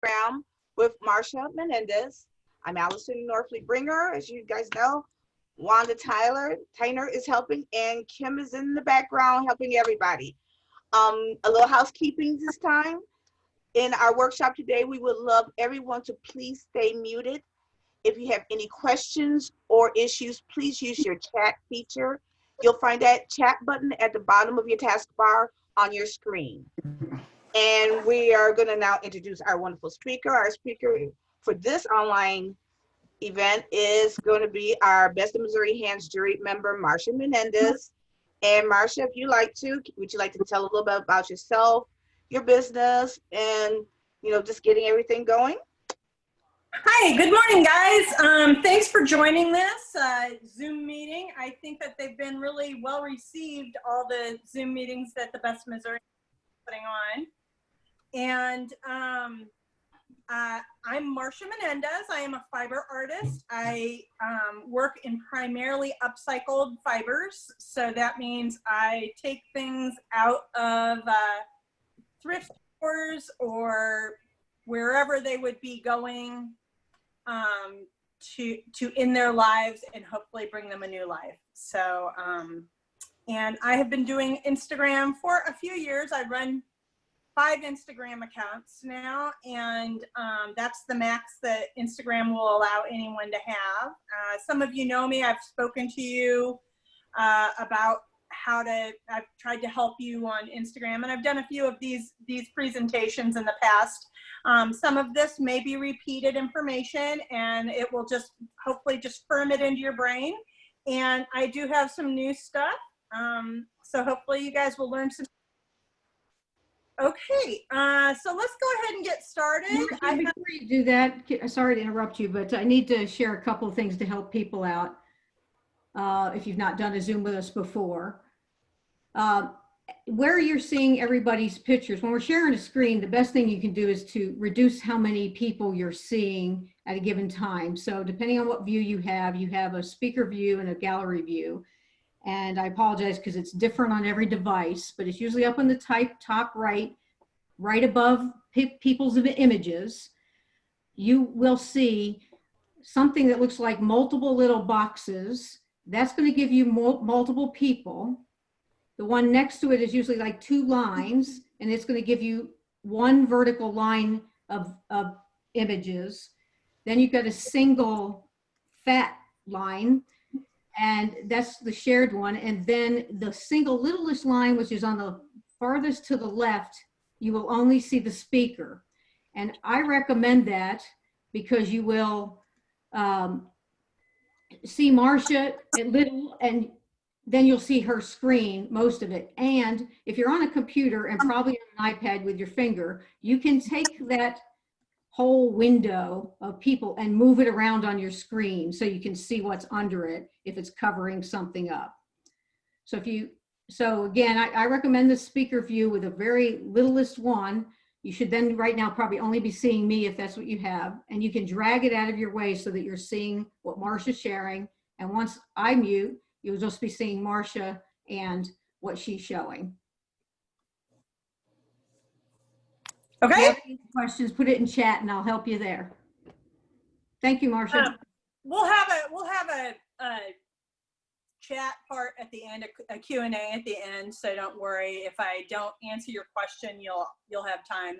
program with Marcia Menendez. I'm Allison Norfleet Bringer. As you guys know, Wanda Tyner is helping, and Kim is in the background helping everybody. A little housekeeping this time. In our workshop today, we would love everyone to please stay muted. If you have any questions or issues, please use your chat feature. You'll find that chat button at the bottom of your taskbar on your screen. And we are going to now introduce our wonderful speaker. Our speaker for this online event is going to be our Best of Missouri Hands jury member, Marcia Menendez. And Marcia, if you like to, would you like to tell a little bit about yourself, your business, and just getting everything going? Hi, good morning, guys. Thanks for joining this Zoom meeting. I think that they've been really well received, all the Zoom meetings that the Best of Missouri is putting on. And I'm Marcia Menendez. I am a fiber artist. I work in primarily upcycled fibers. So that means I take things out of thrift stores or wherever they would be going to end their lives and hopefully bring them a new life. So, and I have been doing Instagram for a few years. I run 5 Instagram accounts now, and that's the max that Instagram will allow anyone to have. Some of you know me. I've spoken to you about I've tried to help you on Instagram, and I've done a few of these presentations in the past. Some of this may be repeated information, and it will just hopefully just firm it into your brain. And I do have some new stuff, so hopefully you guys will learn some. Okay, so let's go ahead and get started. Before you do that, sorry to interrupt you, but I need to share a couple of things to help people out if you've not done a Zoom with us before. Where you're seeing everybody's pictures, when we're sharing a screen, the best thing you can do is to reduce how many people you're seeing at a given time. So depending on what view you have a speaker view and a gallery view. And I apologize because it's different on every device, but it's usually up in the top right above people's images. You will see something that looks like multiple little boxes. That's going to give you multiple people. The one next to it is usually like 2 lines, and it's going to give you 1 vertical line of images. Then you've got a single fat line, and that's the shared one. And then the single littlest line, which is on the farthest to the left, you will only see the speaker. And I recommend that because you will see Marcia at little, and then you'll see her screen, most of it. And if you're on a computer and probably on an iPad with your finger, you can take that whole window of people and move it around on your screen so you can see what's under it if it's covering something up. So again, I recommend the speaker view with a very littlest one. You should then right now probably only be seeing me if that's what you have, and you can drag it out of your way so that you're seeing what Marcia's sharing. And once I mute, you'll just be seeing Marcia and what she's showing. Okay. If you have any questions, put it in chat and I'll help you there. Thank you, Marcia. We'll have a chat part at the end, a Q&A at the end. So don't worry if I don't answer your question, you'll have time.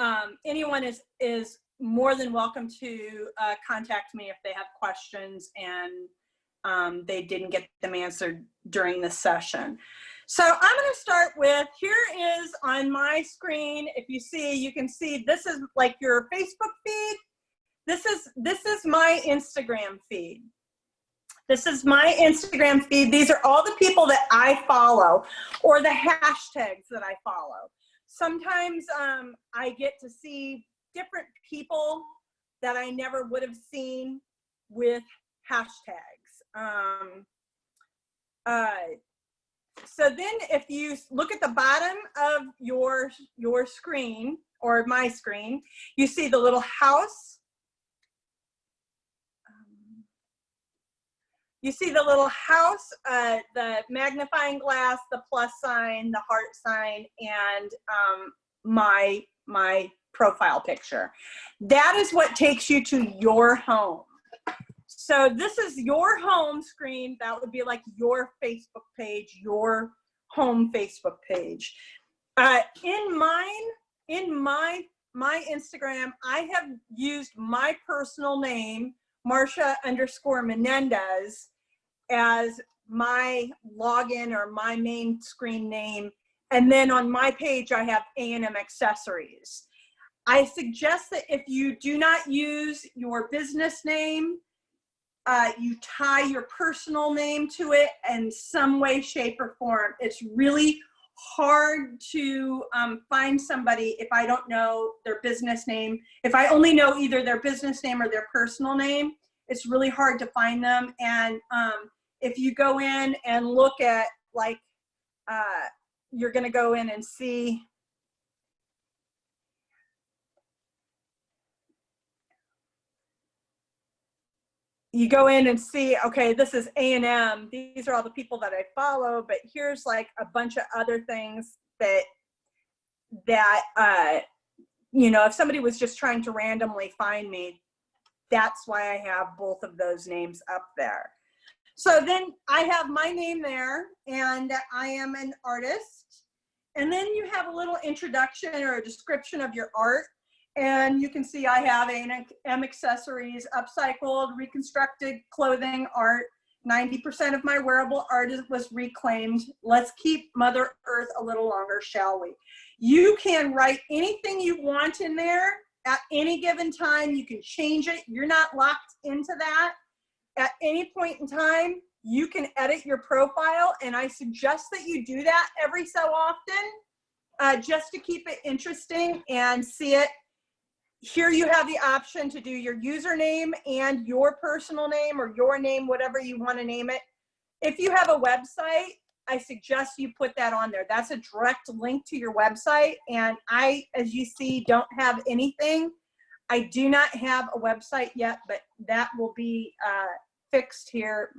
And anyone is more than welcome to contact me if they have questions and they didn't get them answered during the session. So I'm going to start with, here is on my screen, if you see, you can see this is like your Facebook feed. This is my Instagram feed. This is my Instagram feed. These are all the people that I follow or the hashtags that I follow. Sometimes I get to see different people that I never would have seen with hashtags. So then if you look at the bottom of your screen or my screen, you see the little house. You see the little house, the magnifying glass, the plus sign, the heart sign, and my profile picture. That is what takes you to your home. So this is your home screen. That would be like your Facebook page, your home Facebook page. In my Instagram, I have used my personal name, Marcia_Menendez, as my login or my main screen name. And then on my page, I have A&M Accessories. I suggest that if you do not use your business name, you tie your personal name to it in some way, shape, or form. It's really hard to find somebody if I don't know their business name. If I only know either their business name or their personal name, it's really hard to find them. And if you go in and look at, like, you're going to go in and see, you go in and see, okay, this is A&M. These are all the people that I follow, but here's like a bunch of other things that you know, if somebody was just trying to randomly find me, that's why I have both of those names up there. So then I have my name there, and I am an artist. And then you have a little introduction or a description of your art. And you can see I have A&M Accessories, upcycled, reconstructed clothing art. 90% of my wearable art was reclaimed. Let's keep Mother Earth a little longer, shall we? You can write anything you want in there at any given time. You can change it. You're not locked into that. At any point in time, you can edit your profile, and I suggest that you do that every so often, just to keep it interesting and see it. Here you have the option to do your username and your personal name, or your name, whatever you want to name it. If you have a website, I suggest you put that on there. That's a direct link to your website. And I, as you see, don't have anything. I do not have a website yet, but that will be fixed here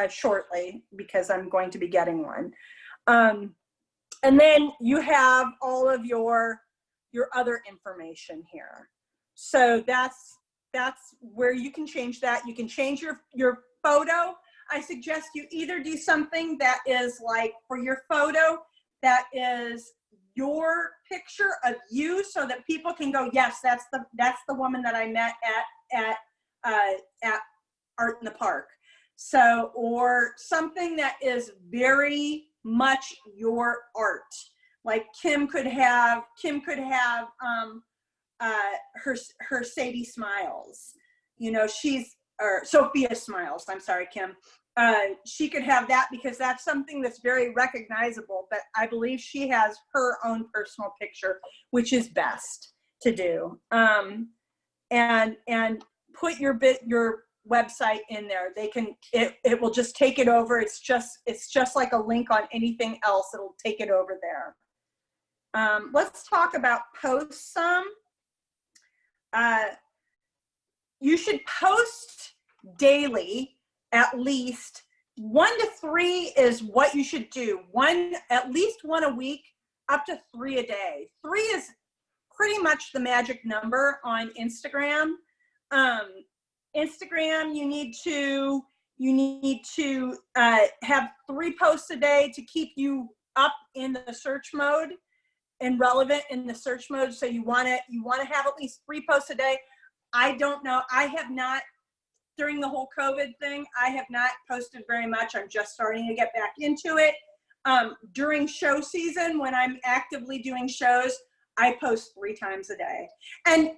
shortly, because I'm going to be getting one. And then you have all of your other information here. So that's where you can change that. You can change your photo. I suggest you either do something that is like, for your photo, that is your picture of you, so that people can go, yes, that's the woman that I met at Art in the Park. So, or something that is very much your art. Like Kim could have her Sadie Smiles, you know, or Sophia Smiles, I'm sorry, Kim. She could have that, because that's something that's very recognizable, but I believe she has her own personal picture, which is best to do. And put your website in there. They can, it will just take it over. It's just like a link on anything else. It'll take it over there. Let's talk about posts some. You should post daily, at least 1 to 3 is what you should do. At least one a week, up to 3 a day. 3 is pretty much the magic number on Instagram. Instagram, you need to have 3 posts a day to keep you up in the search mode and relevant in the search mode. So you want to have at least 3 posts a day. I don't know. I have not, during the whole COVID thing, I have not posted very much. I'm just starting to get back into it. During show season, when I'm actively doing shows, I post 3 times a day. And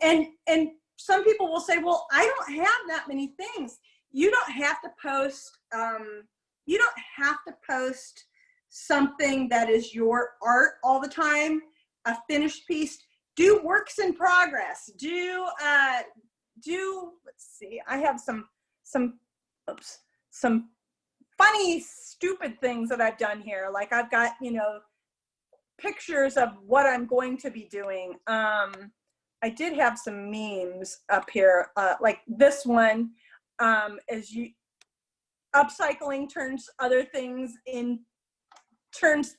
some people will say, well, I don't have that many things. You don't have to post, you don't have to post something that is your art all the time, a finished piece. Do works in progress. Let's see, I have some funny, stupid things that I've done here. Like I've got, you know, pictures of what I'm going to be doing. I did have some memes up here, like this one, upcycling turns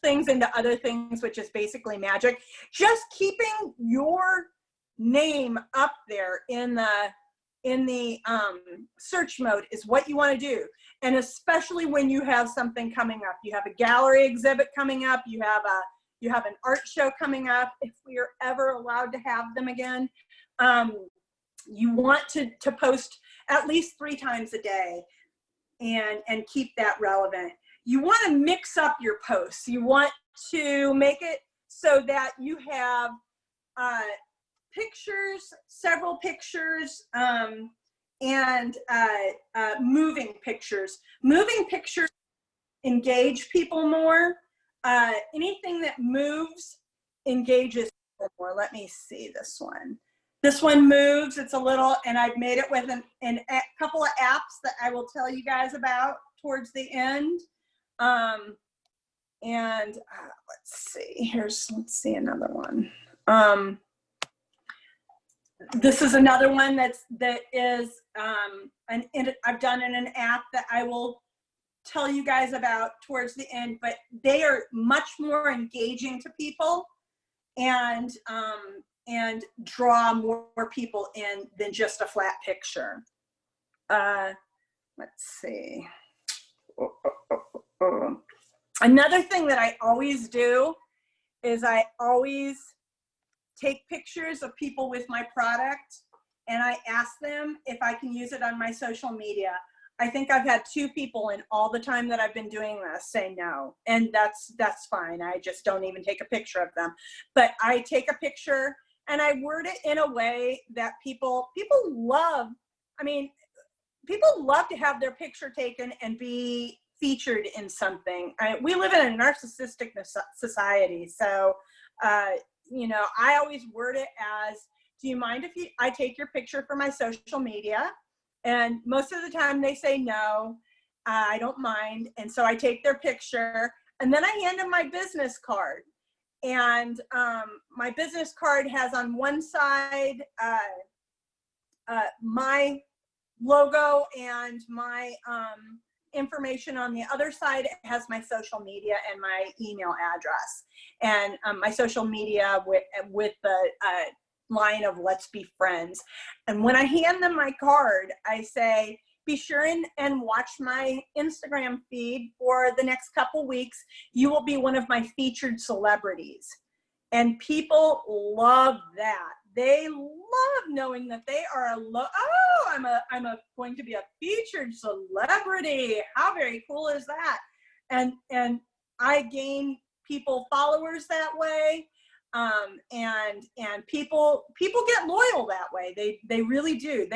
things into other things, which is basically magic. Just keeping your name up there in the search mode is what you want to do. And especially when you have something coming up, you have a gallery exhibit coming up, you have an art show coming up, if we are ever allowed to have them again. You want to post at least 3 times a day and keep that relevant. You want to mix up your posts. You want to make it so that you have pictures, several pictures, and moving pictures. Moving pictures engage people more. Anything that moves engages people more. Let me see this one. This one moves, it's a little, and I've made it with a couple of apps that I will tell you guys about towards the end. Let's see, let's see another one. This is another one that is, I've done in an app that I will tell you guys about towards the end, but they are much more engaging to people and draw more people in than just a flat picture. Let's see. Another thing that I always do is I always take pictures of people with my product and I ask them if I can use it on my social media. I think I've had 2 people in all the time that I've been doing this say no, and that's fine. I just don't even take a picture of them. But I take a picture and I word it in a way that people love. I mean, people love to have their picture taken and be featured in something. We live in a narcissistic society, so you know, I always word it as, do you mind if I take your picture for my social media? And most of the time they say no, I don't mind. And so I take their picture and then I hand them my business card. And my business card has on one side my logo and my information. On the other side, it has my social media and my email address, and my social media with the line of "Let's be friends." And when I hand them my card, I say, be sure and watch my Instagram feed for the next couple weeks. You will be one of my featured celebrities. And people love that. They love knowing that they are I'm going to be a featured celebrity. How very cool is that? And I gain people followers that way. And people get loyal that way. They really do.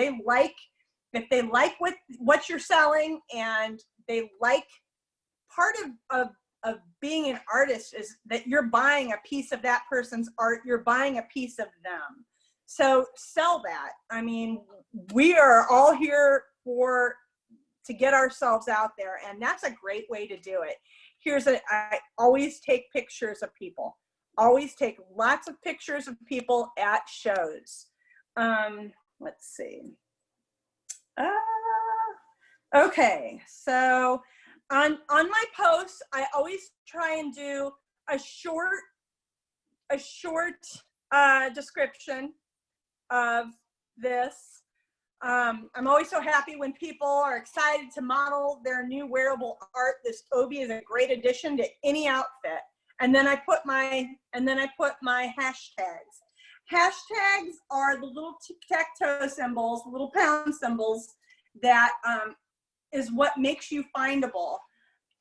If they like what you're selling, and they like, part of being an artist is that you're buying a piece of that person's art, you're buying a piece of them. So sell that. I mean, we are all here to get ourselves out there, and that's a great way to do it. I always take pictures of people. Always take lots of pictures of people at shows. Let's see. Okay, so on my posts, I always try and do a short description of this. I'm always so happy when people are excited to model their new wearable art. This Obi is a great addition to any outfit. And then I put my hashtags. Hashtags are the little tic-tac-toe symbols, little pound symbols that is what makes you findable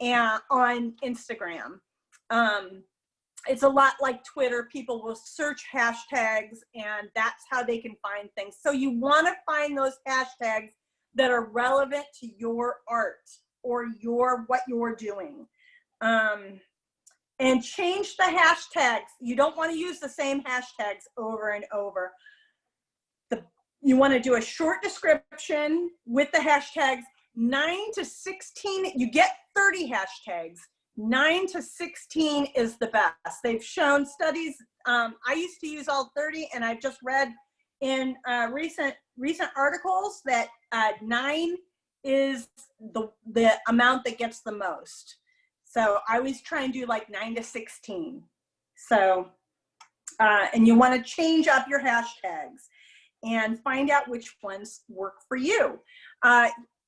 on Instagram. It's a lot like Twitter. People will search hashtags, and that's how they can find things. So you want to find those hashtags that are relevant to your art or what you're doing. And change the hashtags. You don't want to use the same hashtags over and over. You want to do a short description with the hashtags. 9 to 16, you get 30 hashtags. 9 to 16 is the best. They've shown studies. I used to use all 30, and I've just read in recent articles that 9 is the amount that gets the most. So I always try and do like 9 to 16. So And you want to change up your hashtags and find out which ones work for you.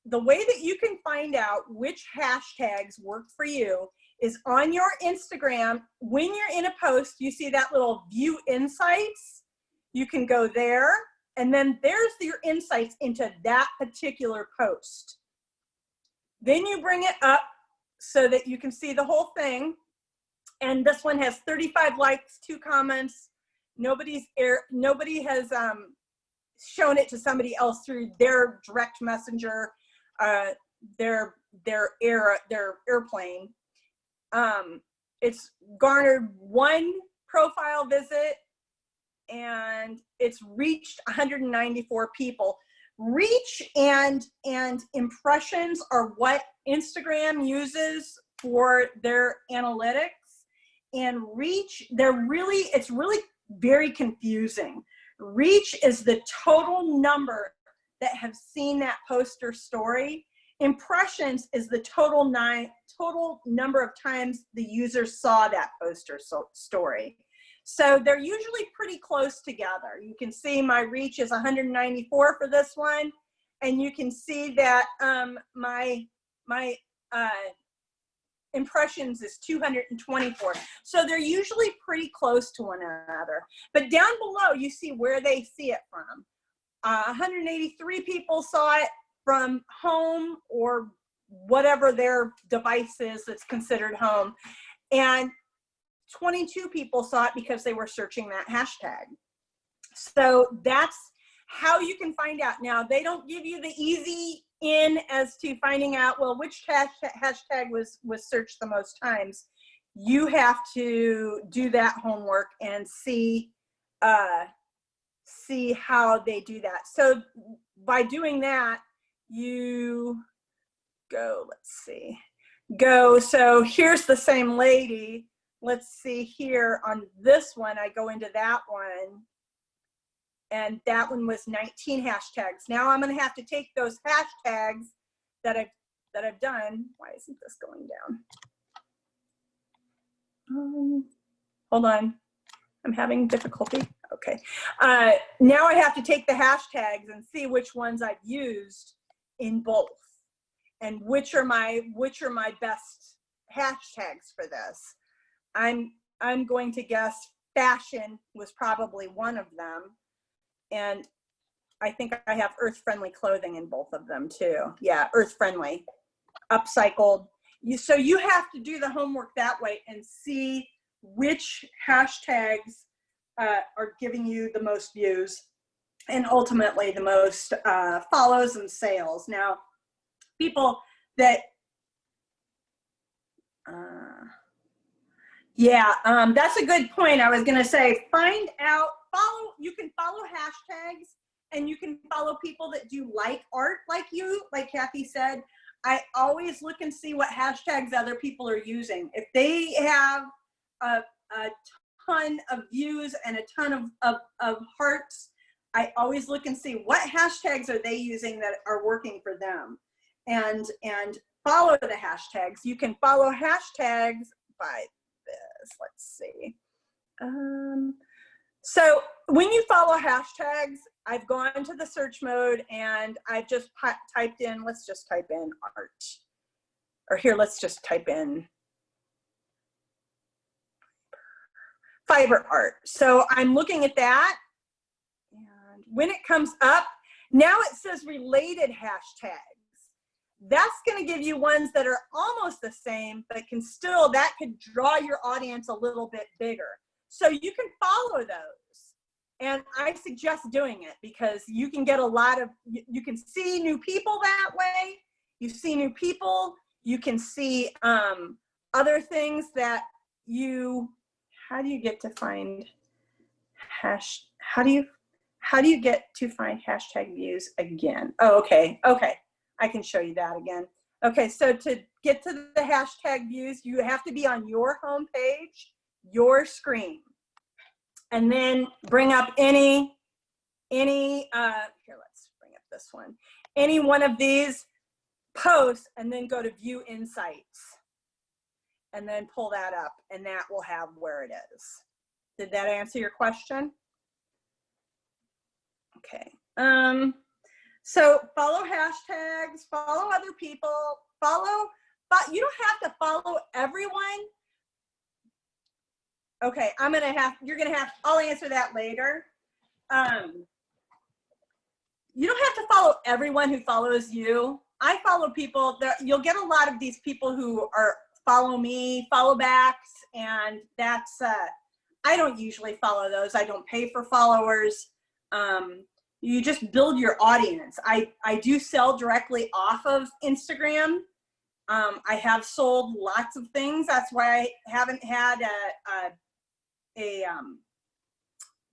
The way that you can find out which hashtags work for you is on your Instagram. When you're in a post, you see that little view insights. You can go there, and then there's your insights into that particular post. Then you bring it up so that you can see the whole thing. And this one has 35 likes, 2 comments. Nobody has shown it to somebody else through their direct messenger, their airplane. It's garnered 1 profile visit, and it's reached 194 people. Reach and impressions are what Instagram uses for their analytics. And reach, it's really very confusing. Reach is the total number that have seen that post or story. Impressions is the total number of times the user saw that post or story. So they're usually pretty close together. You can see my reach is 194 for this one, and you can see that my impressions is 224. So they're usually pretty close to one another. But down below, you see where they see it from. 183 people saw it from home or whatever their device is that's considered home. And 22 people saw it because they were searching that hashtag. So that's how you can find out. Now, they don't give you the easy in as to finding out, well, which hashtag was searched the most times. You have to do that homework and see how they do that. So by doing that, you go, let's see, so here's the same lady. Let's see here on this one, I go into that one, and that one was 19 hashtags. Now I'm going to have to take those hashtags that I've done. Why isn't this going down? Hold on, I'm having difficulty. Okay, now I have to take the hashtags and see which ones I've used in both, and which are my best hashtags for this. I'm going to guess fashion was probably one of them. And I think I have earth-friendly clothing in both of them too. Yeah, earth-friendly, upcycled. So you have to do the homework that way and see which hashtags are giving you the most views and ultimately the most follows and sales. Now, people that, that's a good point. I was gonna say, you can follow hashtags, and you can follow people that do like art like you, like Kathy said. I always look and see what hashtags other people are using. If they have a ton of views and a ton of hearts, I always look and see what hashtags are they using that are working for them, and follow the hashtags. You can follow hashtags by this. Let's see. So when you follow hashtags, I've gone to the search mode and I've just typed in, let's just type in art. Or here, let's just type in fiber art. So I'm looking at that. And when it comes up, now it says related hashtags. That's going to give you ones that are almost the same, but that could draw your audience a little bit bigger. So you can follow those. And I suggest doing it because you can get you can see new people that way. You see new people. You can see other things that how do you get to find how do you get to find hashtag views again? Oh, okay. I can show you that again. Okay, so to get to the hashtag views, you have to be on your home page, your screen, and then bring up here, let's bring up this one. Any one of these posts, and then go to view insights, and then pull that up, and that will have where it is. Did that answer your question? Okay. So follow hashtags, follow other people, but you don't have to follow everyone. Okay, I'll answer that later. You don't have to follow everyone who follows you. I follow people that you'll get a lot of these people who are follow me, follow backs, and that's, I don't usually follow those. I don't pay for followers. You just build your audience. I do sell directly off of Instagram. I have sold lots of things. That's why I haven't had a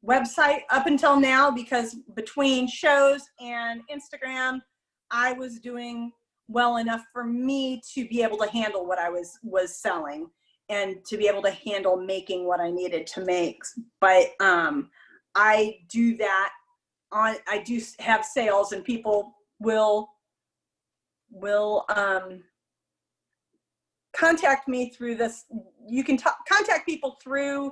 website up until now, because between shows and Instagram, I was doing well enough for me to be able to handle what I was selling and to be able to handle making what I needed to make. But I do that I do have sales, and people will contact me through this. You can contact people through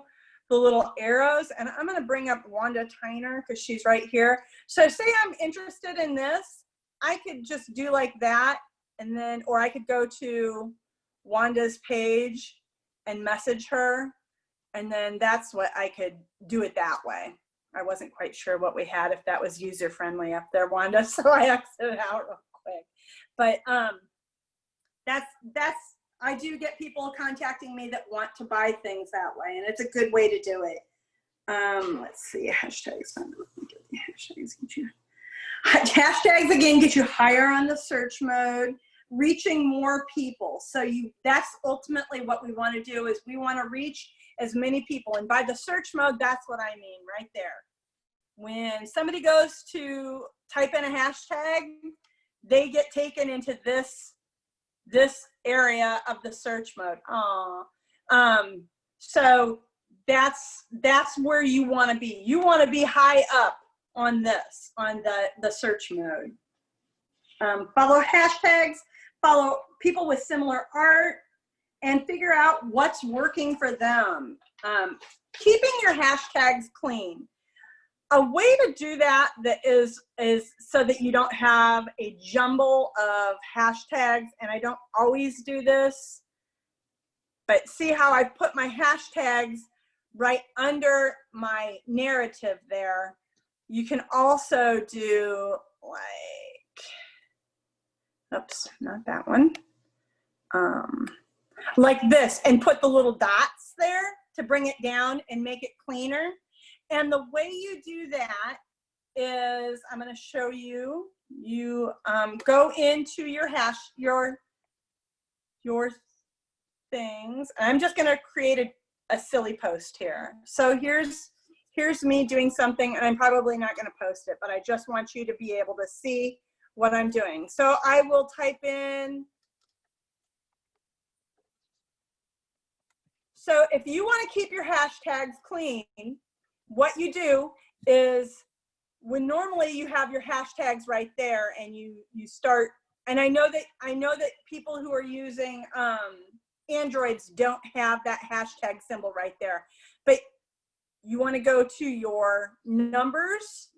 the little arrows, and I'm going to bring up Wanda Tyner because she's right here. So say I'm interested in this, I could just do like that, and then, or I could go to Wanda's page and message her, and then that's what I could do it that way. I wasn't quite sure what we had, if that was user friendly up there, Wanda, so I exited out real quick. But that's I do get people contacting me that want to buy things that way, and it's a good way to do it. Let's see, hashtags. Hashtags again get you higher on the search mode, reaching more people. So that's ultimately what we want to do, is we want to reach as many people. And by the search mode, that's what I mean right there. When somebody goes to type in a hashtag, they get taken into this area of the search mode. So that's where you want to be. You want to be high up on this, on the search mode. Follow hashtags, follow people with similar art, and figure out what's working for them. Keeping your hashtags clean. A way to do that is so that you don't have a jumble of hashtags, and I don't always do this, but see how I put my hashtags right under my narrative there. You can also do like, oops, not that one. Like this, and put the little dots there to bring it down and make it cleaner. And the way you do that is, I'm going to show you. You go into your your things. I'm just going to create a silly post here. So here's me doing something, and I'm probably not going to post it, but I just want you to be able to see what I'm doing. So I will type in. So if you want to keep your hashtags clean, what you do is, when normally you have your hashtags right there, and you start, and I know that people who are using Androids don't have that hashtag symbol right there, but you want to go to your numbers,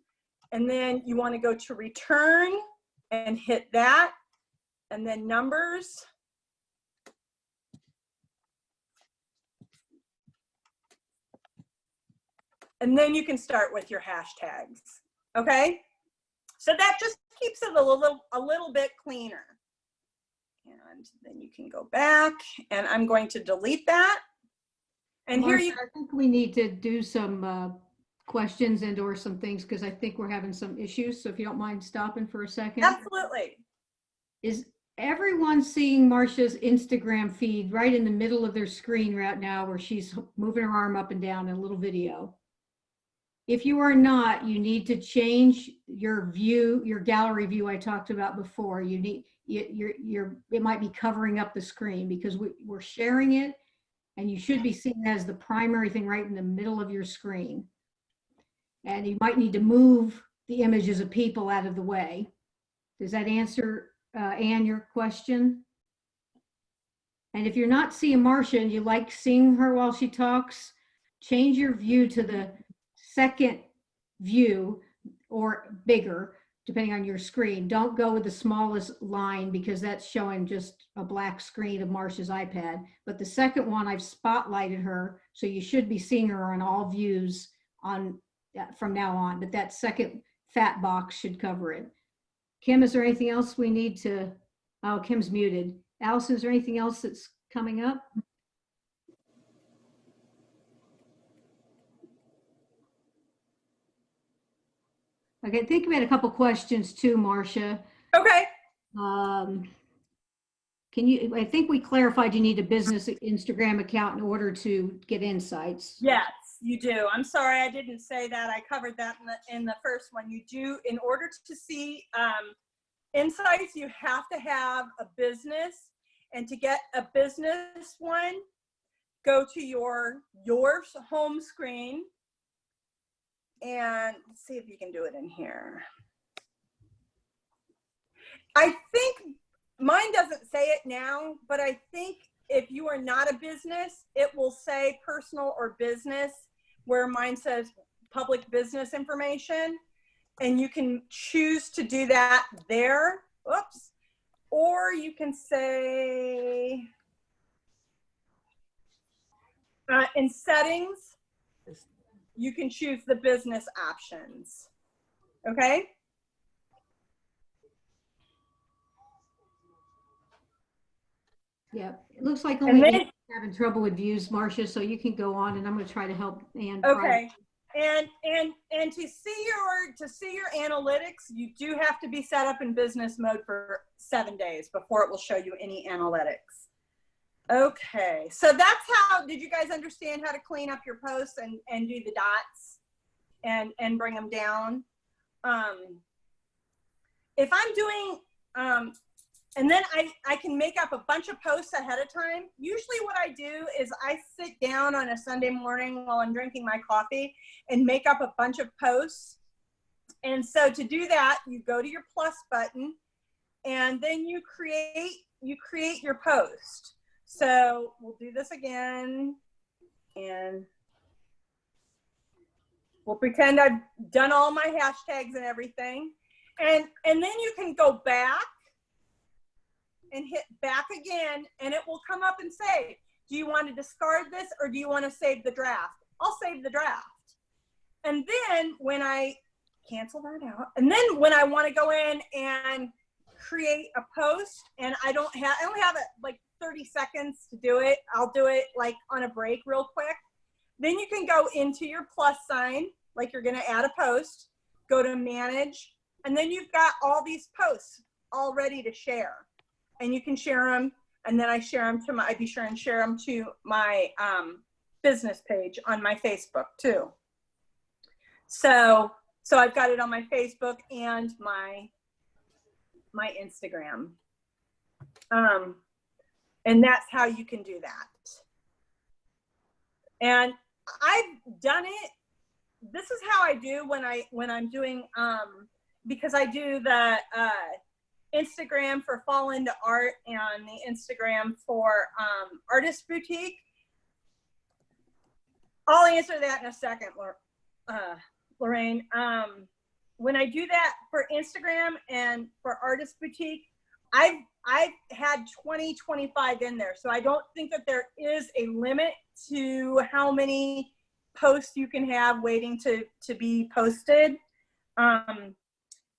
and then you want to go to return and hit that, and then numbers. And then you can start with your hashtags, okay? So that just keeps it a little bit cleaner. And then you can go back, and I'm going to delete that. And Marcia, here I think we need to do some questions and or some things, because I think we're having some issues. So if you don't mind stopping for a second. Absolutely. Is everyone seeing Marcia's Instagram feed right in the middle of their screen right now, where she's moving her arm up and down in a little video? If you are not, you need to change your view, your gallery view I talked about before. You need, it might be covering up the screen, because we're sharing it, and you should be seeing that as the primary thing right in the middle of your screen. And you might need to move the images of people out of the way. Does that answer, Anne, your question? And if you're not seeing Marcia and you like seeing her while she talks, change your view to the second view or bigger, depending on your screen. Don't go with the smallest line because that's showing just a black screen of Marcia's iPad. But the second one, I've spotlighted her, so you should be seeing her on all views on from now on. But that second fat box should cover it. Kim, is there anything else we need to? Oh, Kim's muted. Allison, is there anything else that's coming up? Okay, I think we had a couple questions too, Marcia. Okay. Can you, I think we clarified you need a business Instagram account in order to get insights. Yes, you do. I'm sorry, I didn't say that. I covered that in the first one. You do, in order to see insights, you have to have a business. And to get a business one, go to your home screen and see if you can do it in here. I think mine doesn't say it now, but I think if you are not a business, it will say personal or business, where mine says public business information, and you can choose to do that there. Oops. Or you can say in settings, you can choose the business options. Okay. Yeah, it looks like only Anne's having trouble with views, Marcia, so you can go on and I'm going to try to help Anne. Okay. And to see your analytics, you do have to be set up in business mode for 7 days before it will show you any analytics. Okay, so that's how, did you guys understand how to clean up your posts and do the dots and bring them down? If I'm doing, and then I can make up a bunch of posts ahead of time. Usually what I do is I sit down on a Sunday morning while I'm drinking my coffee and make up a bunch of posts. And so to do that, you go to your plus button and then you create your post. So we'll do this again and we'll pretend I've done all my hashtags and everything. And then you can go back and hit back again, and it will come up and say, do you want to discard this or do you want to save the draft? I'll save the draft. And then when I cancel that out, and then when I want to go in and create a post, and I only have it like 30 seconds to do it. I'll do it like on a break real quick. Then you can go into your plus sign, like you're going to add a post, go to manage, and then you've got all these posts all ready to share. And you can share them, and then I share them to I be sure and share them to my business page on my Facebook too. So I've got it on my Facebook and my Instagram. And that's how you can do that. And I've done it. This is how I do when I'm doing because I do the Instagram for Fall Into Art and the Instagram for Artist Boutique. I'll answer that in a second, Lorraine. When I do that for Instagram and for Artist Boutique, I've had 20, 25 in there. So I don't think that there is a limit to how many posts you can have waiting to be posted.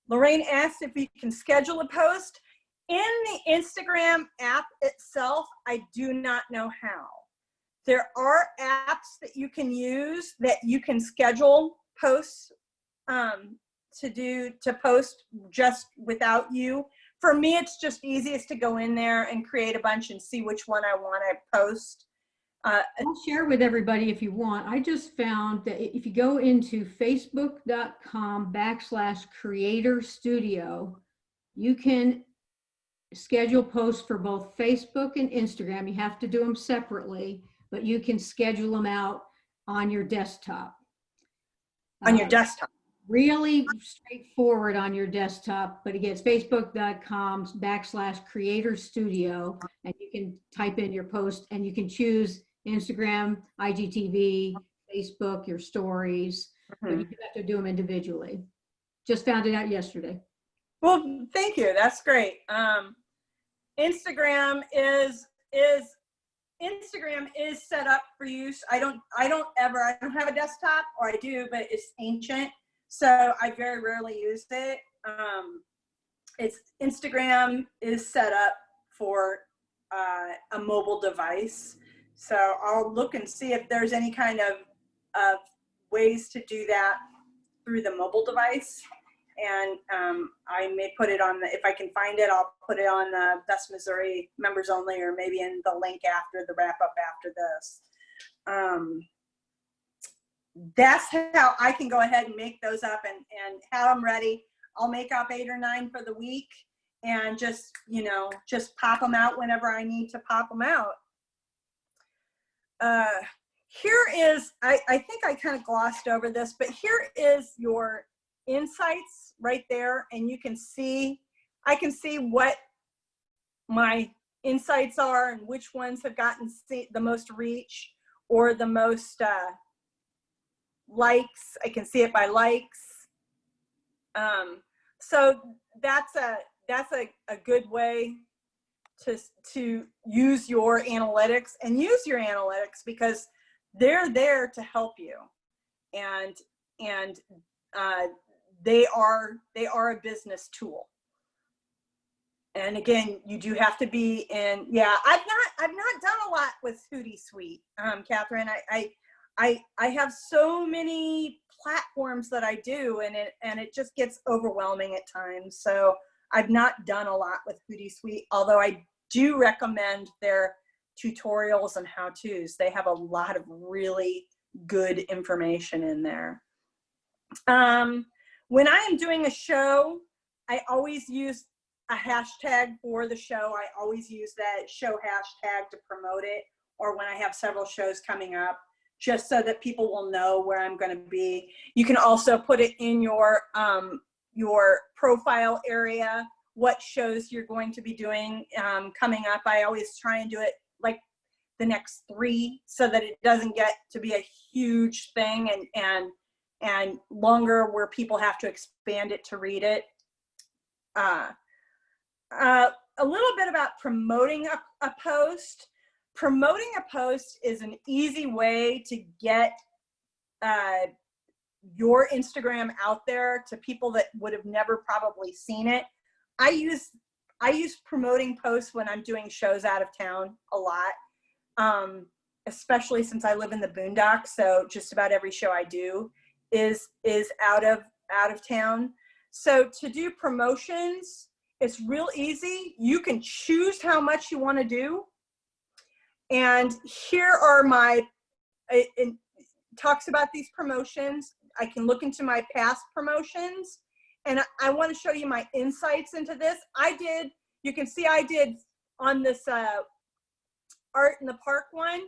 Lorraine asked if we can schedule a post. In the Instagram app itself, I do not know how. There are apps that you can use that you can schedule posts to post just without you. For me, it's just easiest to go in there and create a bunch and see which one I want to post. I'll share with everybody if you want. I just found that if you go into facebook.com/creator studio, you can schedule posts for both Facebook and Instagram. You have to do them separately, but you can schedule them out on your desktop. On your desktop. Really straightforward on your desktop, but again, it's facebook.com/creator studio, and you can type in your post and you can choose Instagram, IGTV, Facebook, your stories, but Mhm. you have to do them individually. Just found it out yesterday. Well, thank you. That's great. Instagram is set up for use. I don't have a desktop, or I do, but it's ancient, so I very rarely use it. Instagram is set up for a mobile device, so I'll look and see if there's any kind of ways to do that through the mobile device. And I may put it on if I can find it, I'll put it on the Best Missouri members only, or maybe in the link after the wrap up after this. That's how I can go ahead and make those up and have them ready. I'll make up 8 or 9 for the week and just pop them out whenever I need to pop them out. Here is, I think I kind of glossed over this, but here is your insights right there, and I can see what my insights are and which ones have gotten the most reach or the most likes. I can see it by likes. So that's a good way to use your analytics, and use your analytics because they're there to help you, and they are a business tool. And again, you do have to be in. Yeah, I've not done a lot with Hootsuite, Catherine. I have so many platforms that I do, and it just gets overwhelming at times. So I've not done a lot with Hootsuite, although I do recommend their tutorials and how-tos. They have a lot of really good information in there. When I am doing a show, I always use a hashtag for the show. I always use that show hashtag to promote it, or when I have several shows coming up, just so that people will know where I'm going to be. You can also put it in your profile area, what shows you're going to be doing coming up. I always try and do it like the next 3 so that it doesn't get to be a huge thing and longer where people have to expand it to read it. A little bit about promoting a post. Promoting a post is an easy way to get your Instagram out there to people that would have never probably seen it. I use promoting posts when I'm doing shows out of town a lot, especially since I live in the boondocks. So just about every show I do is out of town. So to do promotions, it's real easy. You can choose how much you want to do. And here are it talks about these promotions. I can look into my past promotions, and I want to show you my insights into this. You can see I did on this Art in the Park one,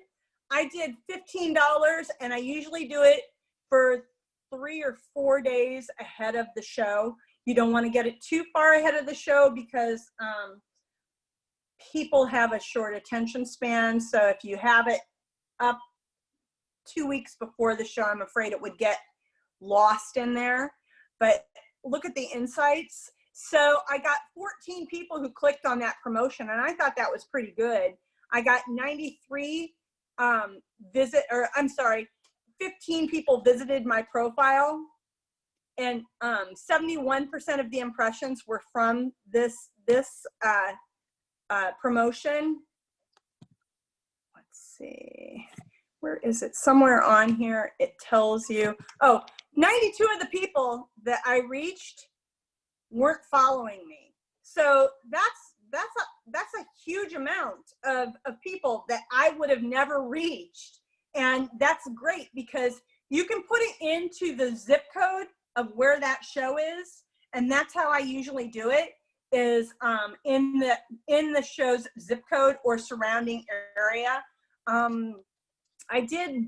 I did $15, and I usually do it for 3 or 4 days ahead of the show. You don't want to get it too far ahead of the show because people have a short attention span. So if you have it up 2 weeks before the show, I'm afraid it would get lost in there. But look at the insights. So I got 14 people who clicked on that promotion, and I thought that was pretty good. I got 15 people visited my profile, and 71% of the impressions were from this promotion. Let's see, where is it? Somewhere on here it tells you. Oh, 92 of the people that I reached weren't following me. So that's a huge amount of people that I would have never reached. And that's great because you can put it into the zip code of where that show is. And that's how I usually do it, is in the show's zip code or surrounding area. I did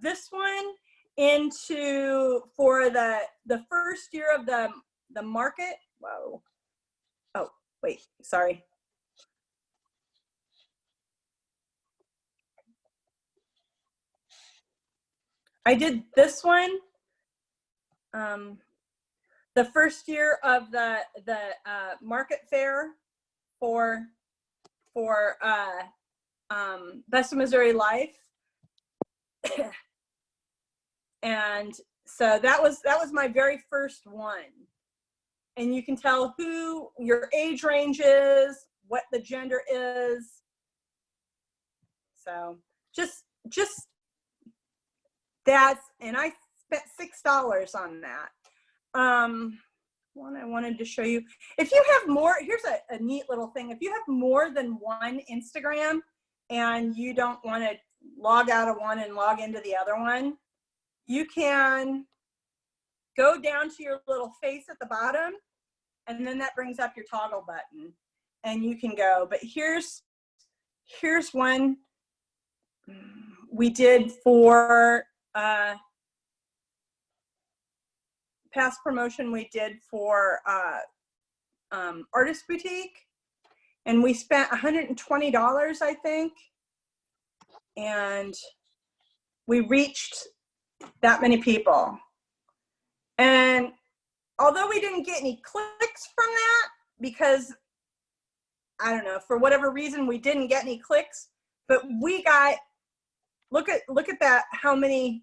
this one for the first year of the market. Whoa. Oh, wait, sorry. I did this one the first year of the market fair for Best of Missouri Life. And so that was my very first one. And you can tell who your age range is, what the gender is. So just that's, and I spent $6 on that. One I wanted to show you. If you have more, here's a neat little thing. If you have more than one Instagram and you don't want to log out of one and log into the other one, you can go down to your little face at the bottom, and then that brings up your toggle button, and you can go. But here's one we did for past promotion we did for Artist Boutique, and we spent $120, I think, and we reached that many people. And although we didn't get any clicks from that, because I don't know, for whatever reason we didn't get any clicks, but we got, look at that, how many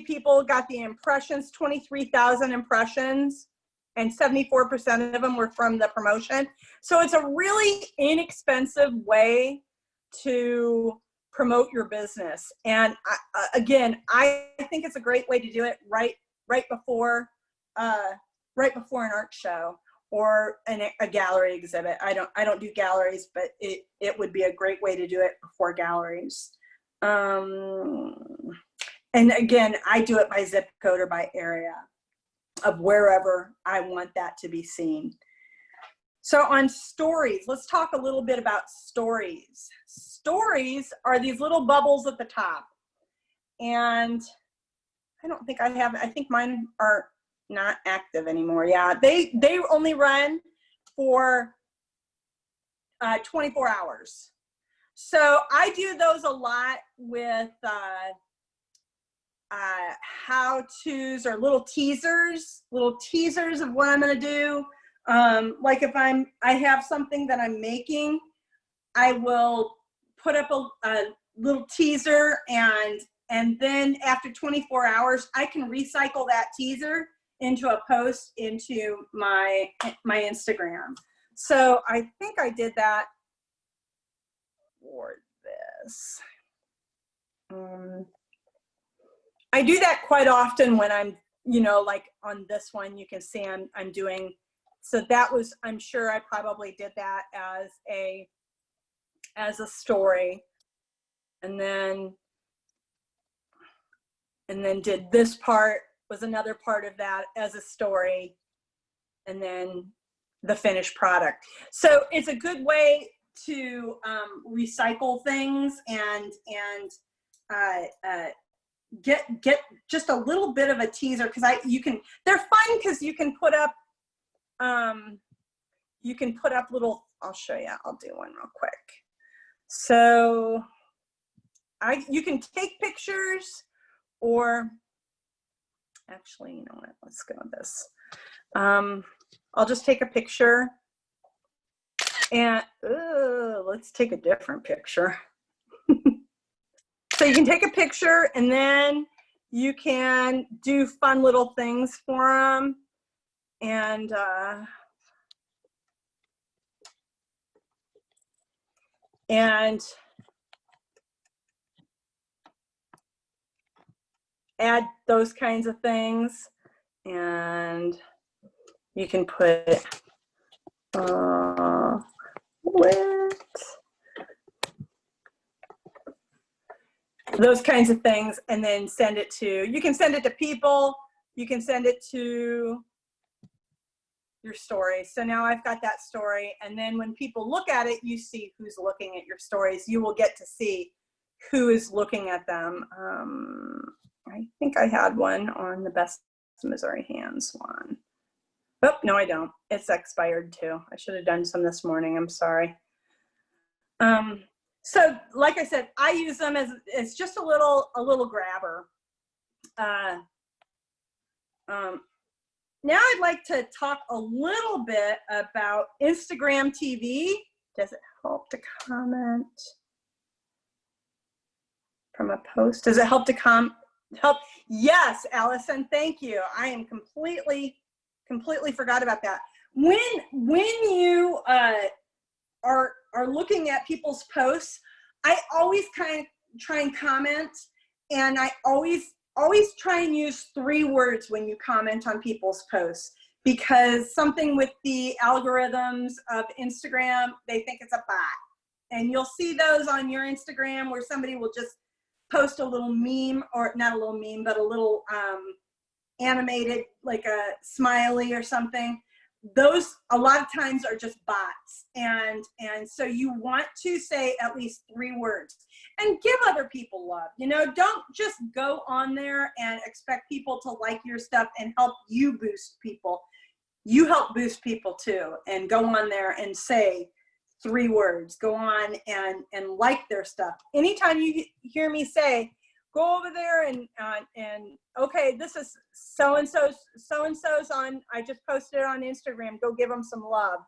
people got the impressions, 23,000 impressions, and 74% of them were from the promotion. So it's a really inexpensive way to promote your business. And I think it's a great way to do it right before an art show or a gallery exhibit. I don't do galleries, but it would be a great way to do it before galleries. And again, I do it by zip code or by area of wherever I want that to be seen. So on stories, let's talk a little bit about stories. Stories are these little bubbles at the top. And I don't think I think mine are not active anymore. Yeah, they only run for 24 hours. So I do those a lot with how-tos or little teasers of what I'm going to do. Like if I have something that I'm making, I will put up a little teaser, and then after 24 hours, I can recycle that teaser into a post into my Instagram. So I think I did that for this. I do that quite often when I'm, like on this one, you can see I'm doing, so that was, I'm sure I probably did that as a story, and then did this part was another part of that as a story, and then the finished product. So it's a good way to recycle things and get just a little bit of a teaser, because they're fun because you can put up little, I'll show you, I'll do one real quick. So you can take pictures, or actually, you know what, let's go with this. I'll just take a picture, and let's take a different picture. So you can take a picture, and then you can do fun little things for them. And add those kinds of things. And you can put those kinds of things, and then you can send it to people, you can send it to your story. So now I've got that story, and then when people look at it, you see who's looking at your stories. You will get to see who is looking at them. I think I had one on the Best Missouri Hands one. Oh, no, I don't. It's expired too. I should have done some this morning. I'm sorry. So like I said, I use them as just a little grabber. Now I'd like to talk a little bit about Instagram TV. Does it help to comment from a post? Does it help to help? Yes, Allison, thank you. I am completely forgot about that. When you are looking at people's posts, I always kind of try and comment, and I always try and use 3 words when you comment on people's posts, because something with the algorithms of Instagram, they think it's a bot. And you'll see those on your Instagram where somebody will just post a little meme, or not a little meme, but a little animated, like a smiley or something. Those a lot of times are just bots. And so you want to say at least 3 words and give other people love. You know, don't just go on there and expect people to like your stuff and help you boost people. You help boost people too, and go on there and say 3 words. Go on and like their stuff. Anytime you hear me say, go over there and okay, this is so-and-so's on, I just posted it on Instagram, go give them some love.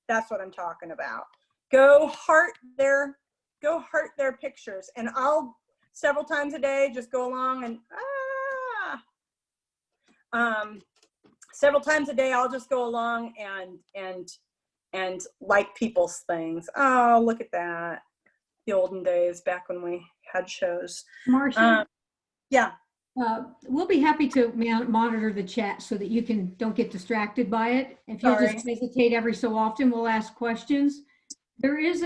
That's what I'm talking about. Go heart their pictures, and I'll several times a day just go along and several times a day I'll just go along and like people's things. Oh, look at that. The olden days back when we had shows. Marcia, yeah. We'll be happy to monitor the chat so that you don't get distracted by it. If you'll just hesitate every so often, we'll ask questions. There is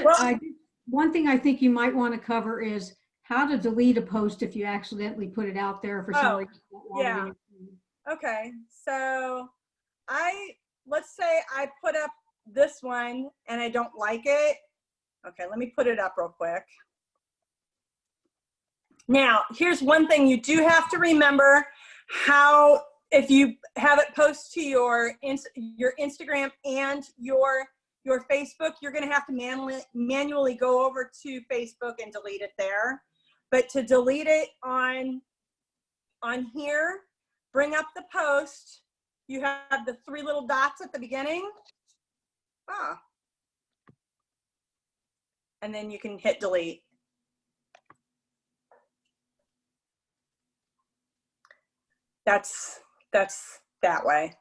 one thing I think you might want to cover is how to delete a post if you accidentally put it out there for some reason. Yeah. Okay. So let's say I put up this one and I don't like it. Okay, let me put it up real quick. Now, here's one thing you do have to remember: how, if you have it post to your Instagram and your Facebook, you're going to have to manually go over to Facebook and delete it there. But to delete it on here, bring up the post. You have the 3 little dots at the beginning. And then you can hit delete. That's that way.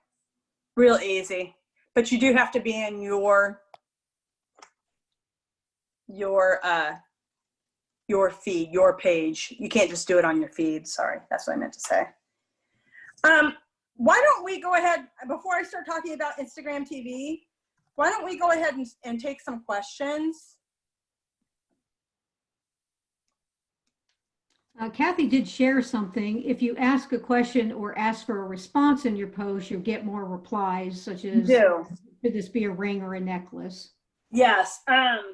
Real easy. But you do have to be in your feed, your page. You can't just do it on your feed. Sorry, that's what I meant to say. Why don't we go ahead, before I start talking about Instagram TV, why don't we go ahead and take some questions? Kathy did share something. If you ask a question or ask for a response in your post, you'll get more replies, such as, could this be a ring or a necklace? Yes. I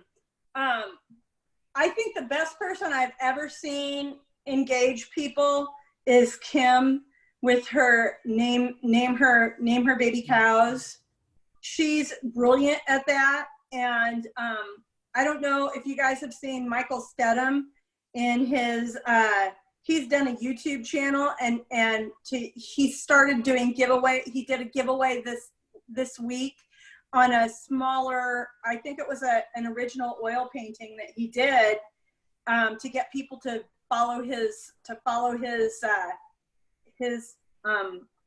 think the best person I've ever seen engage people is Kim with her name her baby cows. She's brilliant at that. And I don't know if you guys have seen Michael Stedham in his, he's done a YouTube channel, and he started doing giveaway. He did a giveaway this week on a smaller, I think it was an original oil painting that he did to get people to follow his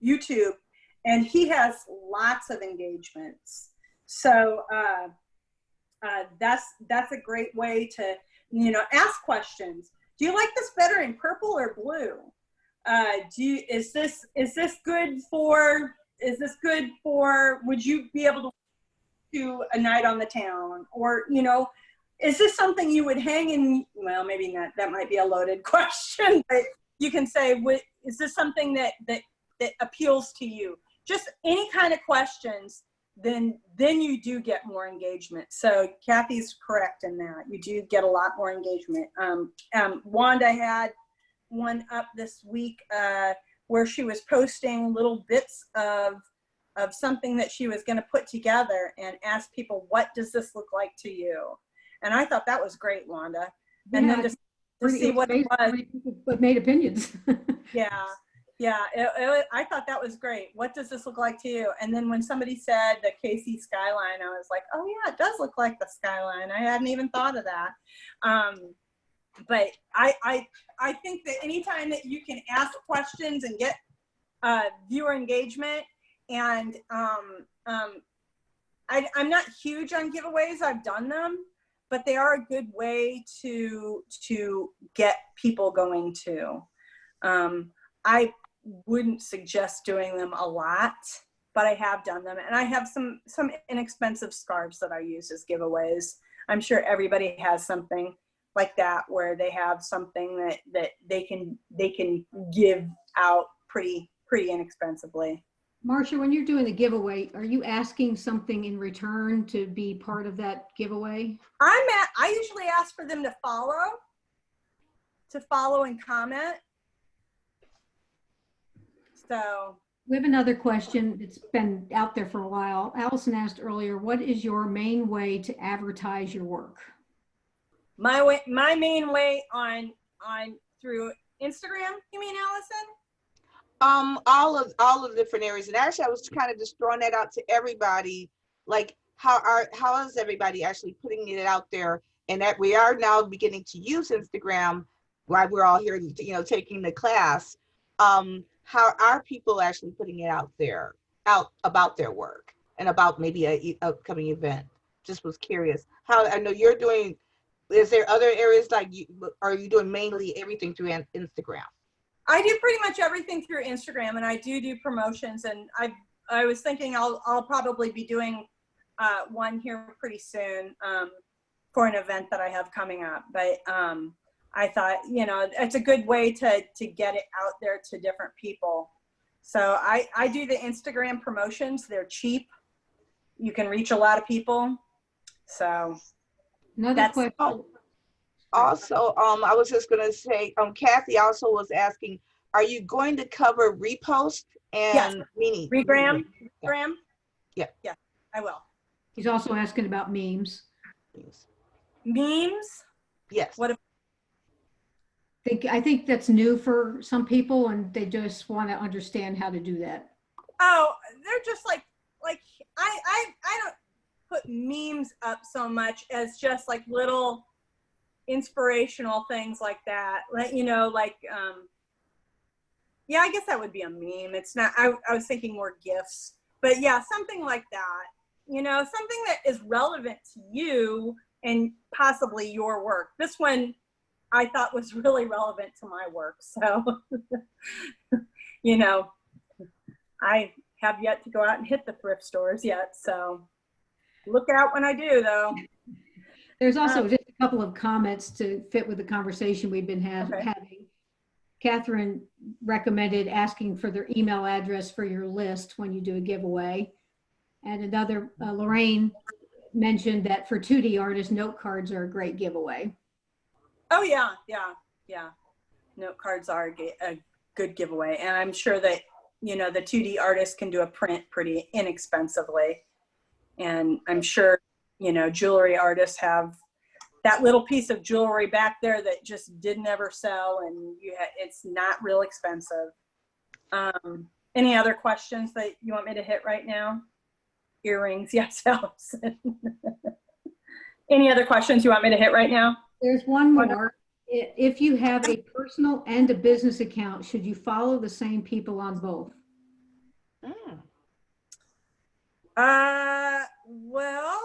YouTube, and he has lots of engagements. So that's a great way to, ask questions. Do you like this better in purple or blue? Is this good for, would you be able to do a night on the town? Or, is this something you would hang in? Well, maybe not. That might be a loaded question, but you can say, is this something that appeals to you? Just any kind of questions, then you do get more engagement. So Kathy's correct in that. You do get a lot more engagement. Wanda had one up this week where she was posting little bits of something that she was going to put together and ask people, what does this look like to you? And I thought that was great, Wanda. And then to see what it was. But made opinions. Yeah. Yeah, I thought that was great. What does this look like to you? And then when somebody said the KC skyline, I was like, oh yeah, it does look like the skyline. I hadn't even thought of that. But I think that anytime that you can ask questions and get viewer engagement, and I'm not huge on giveaways. I've done them, but they are a good way to get people going too. I wouldn't suggest doing them a lot, but I have done them, and I have some inexpensive scarves that I use as giveaways. I'm sure everybody has something like that where they have something that they can give out pretty inexpensively. Marcia, when you're doing the giveaway, are you asking something in return to be part of that giveaway? I usually ask for them to follow and comment. So We have another question that's been out there for a while. Allison asked earlier, what is your main way to advertise your work? my main way on through Instagram, you mean, Allison? All of the different areas. And actually I was kind of just throwing that out to everybody, like how is everybody actually putting it out there, and that we are now beginning to use Instagram while we're all here, you know, taking the class. How are people actually putting it out there, about their work and about maybe a upcoming event? Just was curious how. I know you're doing. Is there other areas like are you doing mainly everything through Instagram? I do pretty much everything through Instagram, and I do promotions, and I was thinking I'll probably be doing one here pretty soon for an event that I have coming up. But I thought, you know, it's a good way to get it out there to different people. So I do the Instagram promotions. They're cheap. You can reach a lot of people. So Another question. Also, I was just going to say, Kathy also was asking, are you going to cover Repost and Regram? Yeah. Yeah, I will. He's also asking about memes. Memes? Yes. What? I think that's new for some people, and they just want to understand how to do that. Oh, they're just like I don't put memes up so much as just like little inspirational things like that. Let you know, like yeah, I guess that would be a meme. It's not. I was thinking more GIFs, but yeah, something like that. You know, something that is relevant to you and possibly your work. This one I thought was really relevant to my work. So, you know, I have yet to go out and hit the thrift stores yet. So look out when I do, though. There's also just a couple of comments to fit with the conversation we've been having. Catherine recommended asking for their email address for your list when you do a giveaway. And another, Lorraine mentioned that for 2D artists, note cards are a great giveaway. Oh yeah. Note cards are a good giveaway. And I'm sure that, you know, the 2D artists can do a print pretty inexpensively. And I'm sure, you know, jewelry artists have that little piece of jewelry back there that just didn't ever sell, and it's not real expensive. Any other questions that you want me to hit right now? Earrings, yes, Allison. Any other questions you want me to hit right now? There's one more. If you have a personal and a business account, should you follow the same people on both? Well,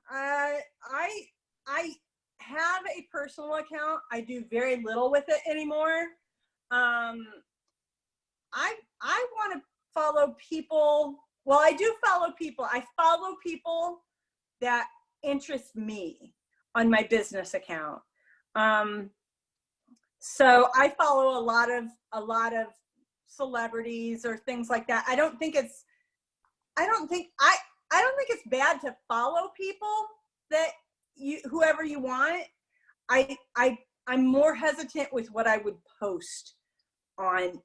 I have a personal account. I do very little with it anymore. I want to follow people. Well, I do follow people. I follow people that interest me on my business account. So I follow a lot of celebrities or things like that. I don't think it's bad to follow people that whoever you want. I'm more hesitant with what I would post on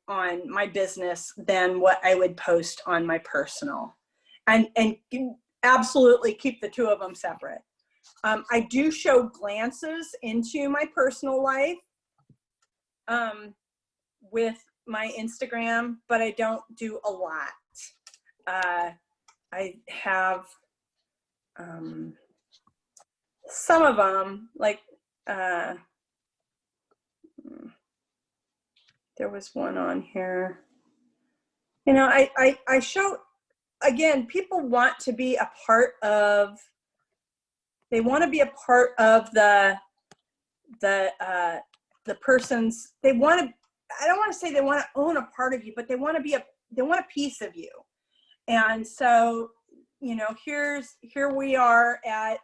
my business than what I would post on my personal, and absolutely keep the two of them separate. I do show glances into my personal life with my Instagram, but I don't do a lot. I have some of them, like there was one on here. You know, I show, again, people want to be a part of, they want to be a part of the person's, they want to, I don't want to say they want to own a part of you, but they want to be they want a piece of you. And so, you know, here we are at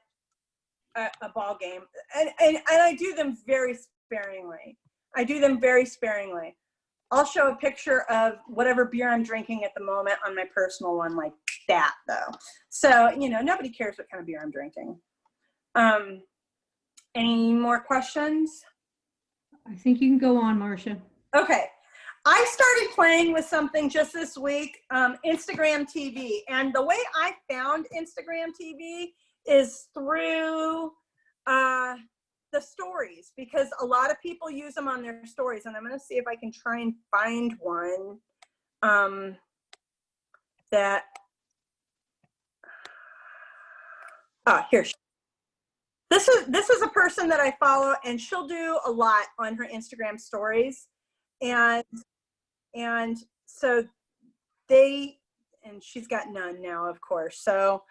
a ball game, and I do them very sparingly. I do them very sparingly. I'll show a picture of whatever beer I'm drinking at the moment on my personal one, like that though. So, you know, nobody cares what kind of beer I'm drinking. Any more questions? I think you can go on, Marcia. Okay. I started playing with something just this week, Instagram TV. And the way I found Instagram TV is through the stories, because a lot of people use them on their stories. And I'm going to see if I can try and find one that, here. This is a person that I follow, and she'll do a lot on her Instagram stories. And so and she's got none now, of course. So,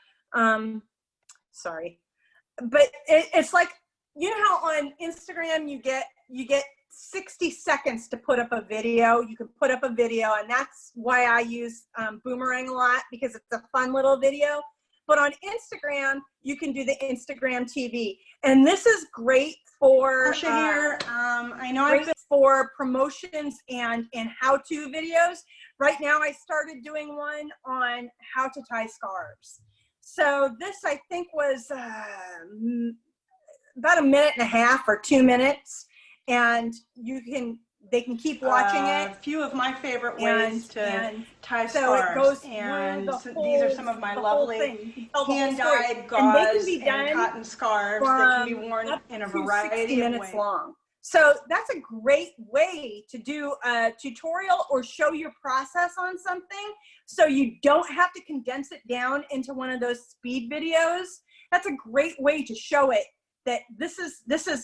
sorry, but it's like, you know how on Instagram you get 60 seconds to put up a video. You can put up a video, and that's why I use Boomerang a lot, because it's a fun little video. But on Instagram, you can do the Instagram TV, and this is great for Marcia here. I know great for promotions and how-to videos. Right now, I started doing one on how to tie scarves. So this, I think, was about a minute and a half or 2 minutes, and they can keep watching it. A few of my favorite ways to tie so scarves, it goes and the these whole, are some of my lovely hand-dyed and gauze and cotton scarves that can be worn in a variety of minutes ways. long. So that's a great way to do a tutorial or show your process on something, so you don't have to condense it down into one of those speed videos. That's a great way to show it that this is,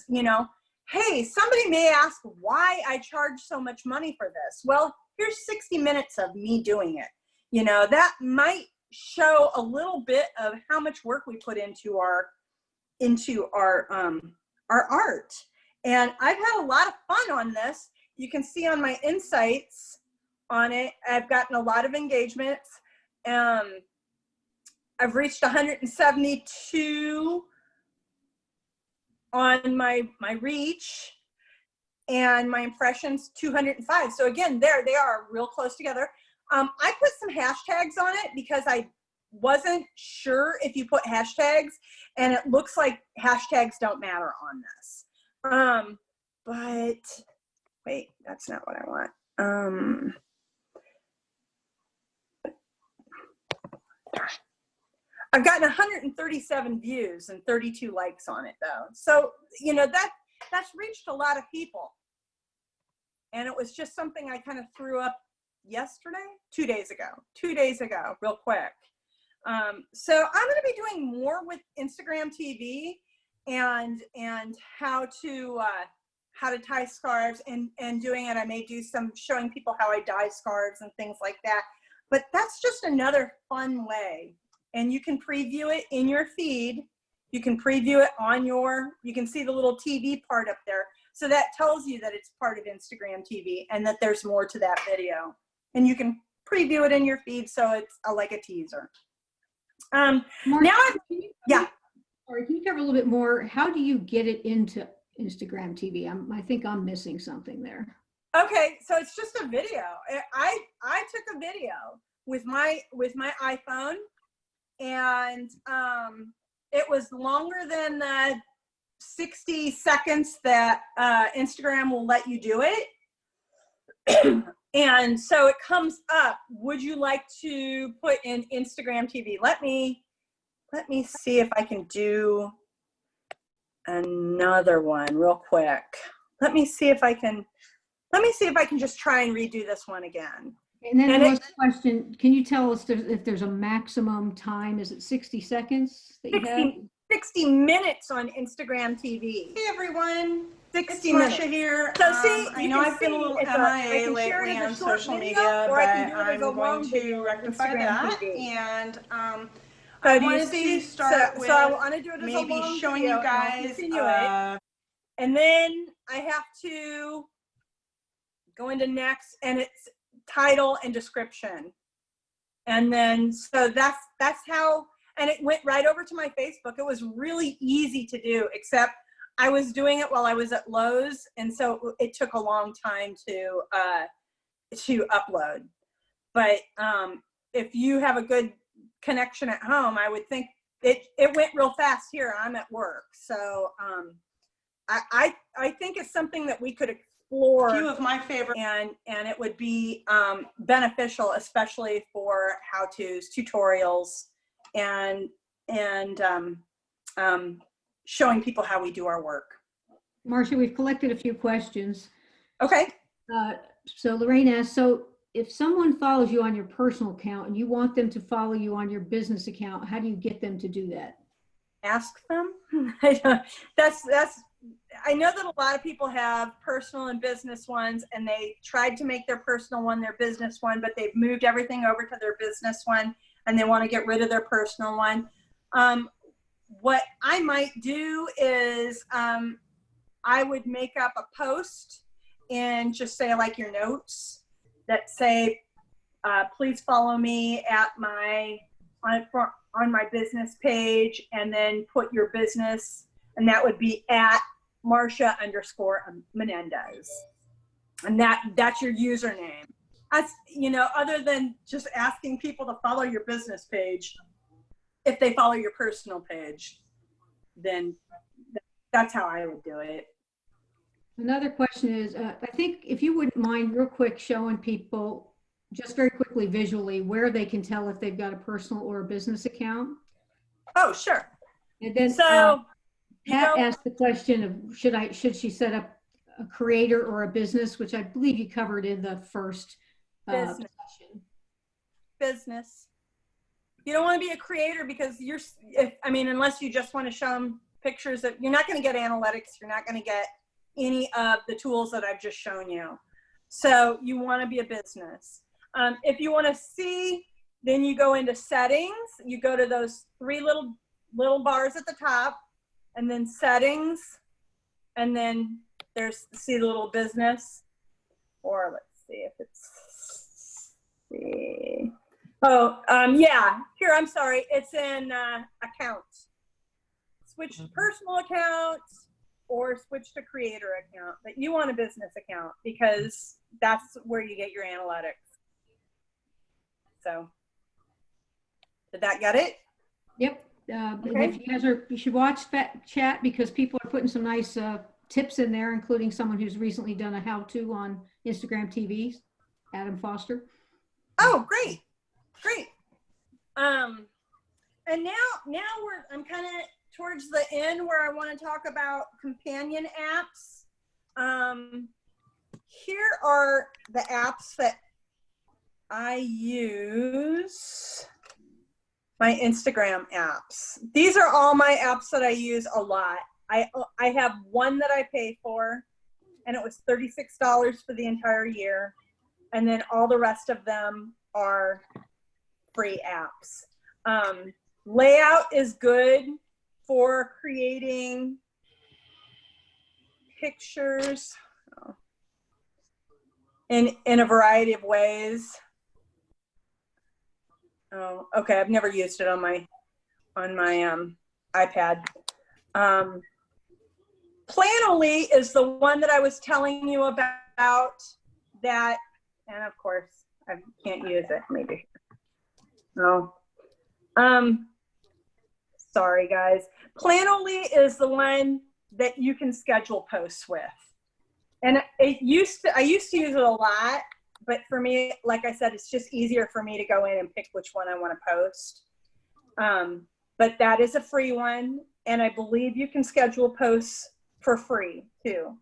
you know, hey, somebody may ask why I charge so much money for this. Well, here's 60 minutes of me doing it. You know, that might show a little bit of how much work we put into our art. And I've had a lot of fun on this. You can see on my insights on it, I've gotten a lot of engagements. I've reached 172 on my reach, and my impressions 205. So again, there they are, real close together. I put some hashtags on it because I wasn't sure if you put hashtags, and it looks like hashtags don't matter on this. But wait, that's not what I want. I've gotten 137 views and 32 likes on it though. So, you know, that's reached a lot of people. And it was just something I kind of threw up yesterday, 2 days ago, real quick. So I'm going to be doing more with Instagram TV and how to tie scarves and doing it. I may do some showing people how I dye scarves and things like that. But that's just another fun way. And you can preview it in your feed. You can preview it on you can see the little TV part up there. So that tells you that it's part of Instagram TV and that there's more to that video. And you can preview it in your feed, so it's like a teaser. Marcia, yeah. Sorry, can you cover a little bit more? How do you get it into Instagram TV? I think I'm missing something there. Okay, so it's just a video. I took a video with my iPhone, and it was longer than the 60 seconds that Instagram will let you do it. And so it comes up, would you like to put in Instagram TV? Let me see if I can do another one real quick. Let me see if I can Let me see if I can just try and redo this one again. And then And the last question, can you tell us if there's a maximum time? Is it 60 seconds that you have? 60 minutes on Instagram TV. Hey everyone, 60 it's minutes. Marcia here. So see, I you know can I've been a see little it's I MIA can share it lately as a on short social video, media, or I can but do it as I'm a long going video to on rectify Instagram that. TV. And So I do you wanted see? to start with So I want to do it as a maybe long showing video, you and I'll guys. continue it. And then I have to go into next, and it's title and description. And then, so that's how, and it went right over to my Facebook. It was really easy to do, except I was doing it while I was at Lowe's. And so it took a long time to upload. But if you have a good connection at home, I would think it went real fast here. I'm at work. So I think it's something that we could explore. A few of my favorite. And it would be beneficial, especially for how-tos, tutorials, and showing people how we do our work. Marcia, we've collected a few questions. Okay. So Lorraine asked, so if someone follows you on your personal account and you want them to follow you on your business account, how do you get them to do that? Ask them. I know that a lot of people have personal and business ones, and they tried to make their personal one their business one, but they've moved everything over to their business one, and they want to get rid of their personal one. What I might do is I would make up a post and just say, like, your notes that say, please follow me at on my business page, and then put your business, and that would be at Marcia_Menendez. And that's your username. That's, other than just asking people to follow your business page, if they follow your personal page, then that's how I would do it. Another question is, I think if you wouldn't mind real quick showing people just very quickly visually where they can tell if they've got a personal or a business account. Oh, sure. And then so Pat asked the question of should she set up a creator or a business, which I believe you covered in the first session. Business. You don't want to be a creator because unless you just want to show them pictures that you're not going to get analytics, you're not going to get any of the tools that I've just shown you. So you want to be a business. If you want to see, then you go into settings, you go to those three little bars at the top, and then settings, and then see the little business, or let's see if it's, yeah, here, I'm sorry, it's in accounts. Switch to personal accounts or switch to creator account, but you want a business account because that's where you get your analytics. So, did that get it? Yep. Okay. And if you guys you should watch chat because people are putting some nice tips in there, including someone who's recently done a how-to on Instagram TV, Adam Foster. Oh, great. And now I'm kind of towards the end where I want to talk about companion apps. Here are the apps that I use. My Instagram apps. These are all my apps that I use a lot. I have one that I pay for, and it was $36 for the entire year. And then all the rest of them are free apps. Layout is good for creating pictures in a variety of ways. Oh, okay. I've never used it on my iPad. Planoly is the one that I was telling you about that, and of course I can't use it. Maybe. No. Sorry guys. Planoly is the one that you can schedule posts with, and I used to use it a lot. But for me, like I said, it's just easier for me to go in and pick which one I want to post. But that is a free one. And I believe you can schedule posts for free too.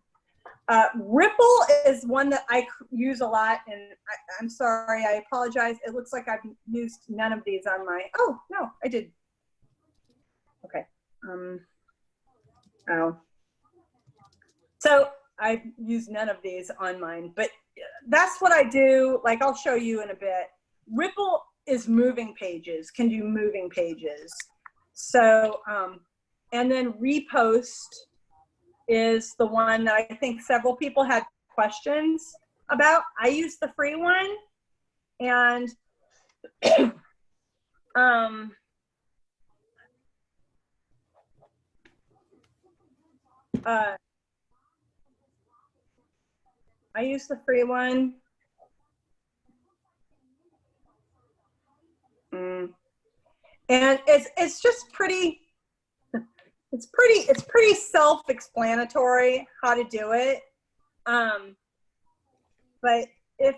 Ripple is one that I use a lot, and I'm sorry, I apologize. It looks like I've used none of these on my, oh, no, I did. Okay. Oh. So I've used none of these on mine, but that's what I do. Like, I'll show you in a bit. Ripple is moving pages, can do moving pages. So, and then Repost is the one that I think several people had questions about. I use the free one, and I use the free one. And it's just pretty, it's pretty self-explanatory how to do it. But if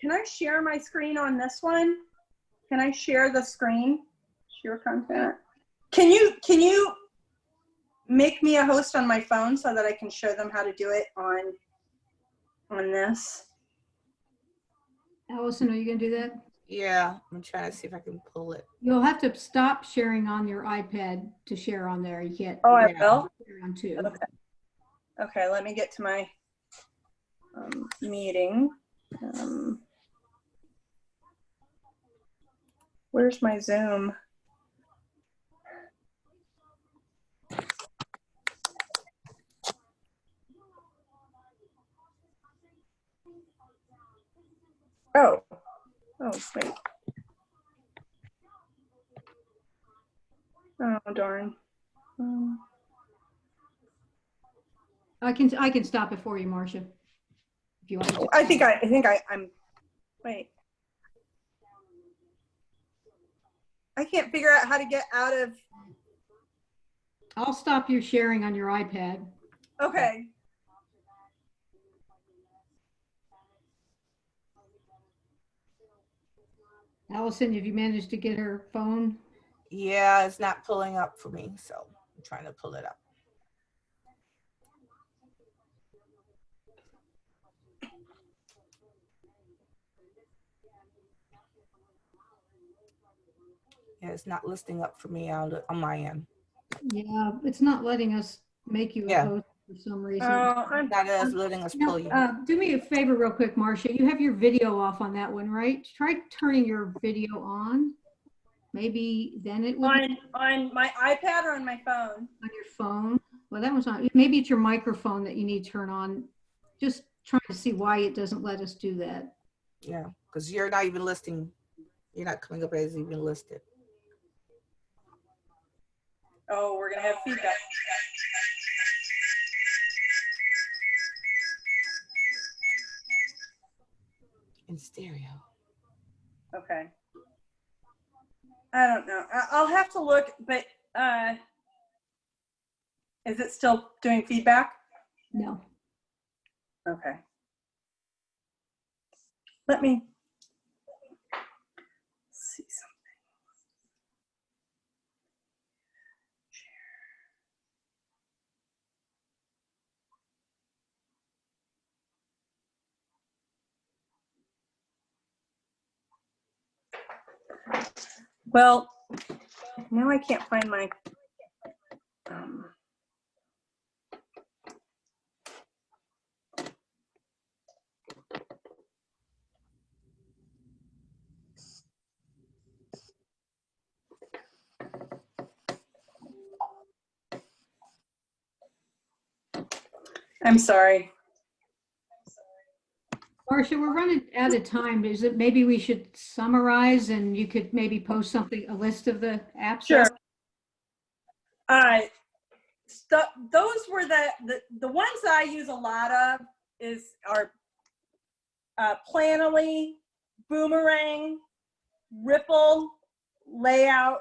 can I share my screen on this one? Can I share the screen? Share content. Can you make me a host on my phone so that I can show them how to do it on this? Allison, are you gonna do that? Yeah, I'm trying to see if I can pull it. You'll have to stop sharing on your iPad to share on there. You can't. Oh, I Yeah. will? Share on two. Okay. Okay, let me get to my meeting. Where's my Zoom? Oh, wait. Oh, darn. I can stop it for you, Marcia, if you want me to. I think I'm, wait. I can't figure out how to get out of, I'll stop your sharing on your iPad. okay. Allison, have you managed to get her phone? Yeah, it's not pulling up for me, so I'm trying to pull it up. Yeah, it's not listing up for me on my end. Yeah, it's not letting us make you a Yeah. host for some reason. I'm, Not as letting us pull you. Do me a favor real quick, Marcia. You have your video off on that one, right? Try turning your video on. Maybe then it will on my iPad or on my phone? on your phone. Well, that one's not. Maybe it's your microphone that you need to turn on. Just trying to see why it doesn't let us do that. Yeah, because you're not even listing. You're not coming up as even listed. Oh, we're gonna have feedback. In stereo. Okay. I don't know. I'll have to look, but is it still doing feedback? No. Okay. Let me see something. Well, now I can't find my I'm sorry. Marcia, we're running out of time. Is it maybe we should summarize and you could maybe post something, a list of the apps? Sure. Those were the ones that I use a lot of are Planoly, Boomerang, Ripple, Layout,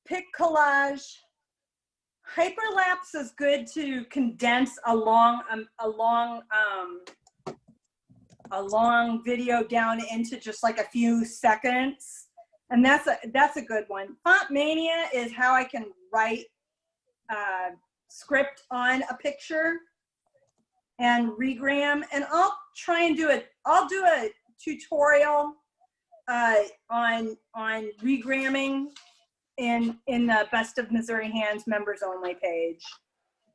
Pic Collage. Hyperlapse is good to condense a long video down into just like a few seconds, and that's a good one. Font Mania is how I can write script on a picture and regram, and I'll try and do it. I'll do a tutorial on regramming in the Best of Missouri Hands members only page.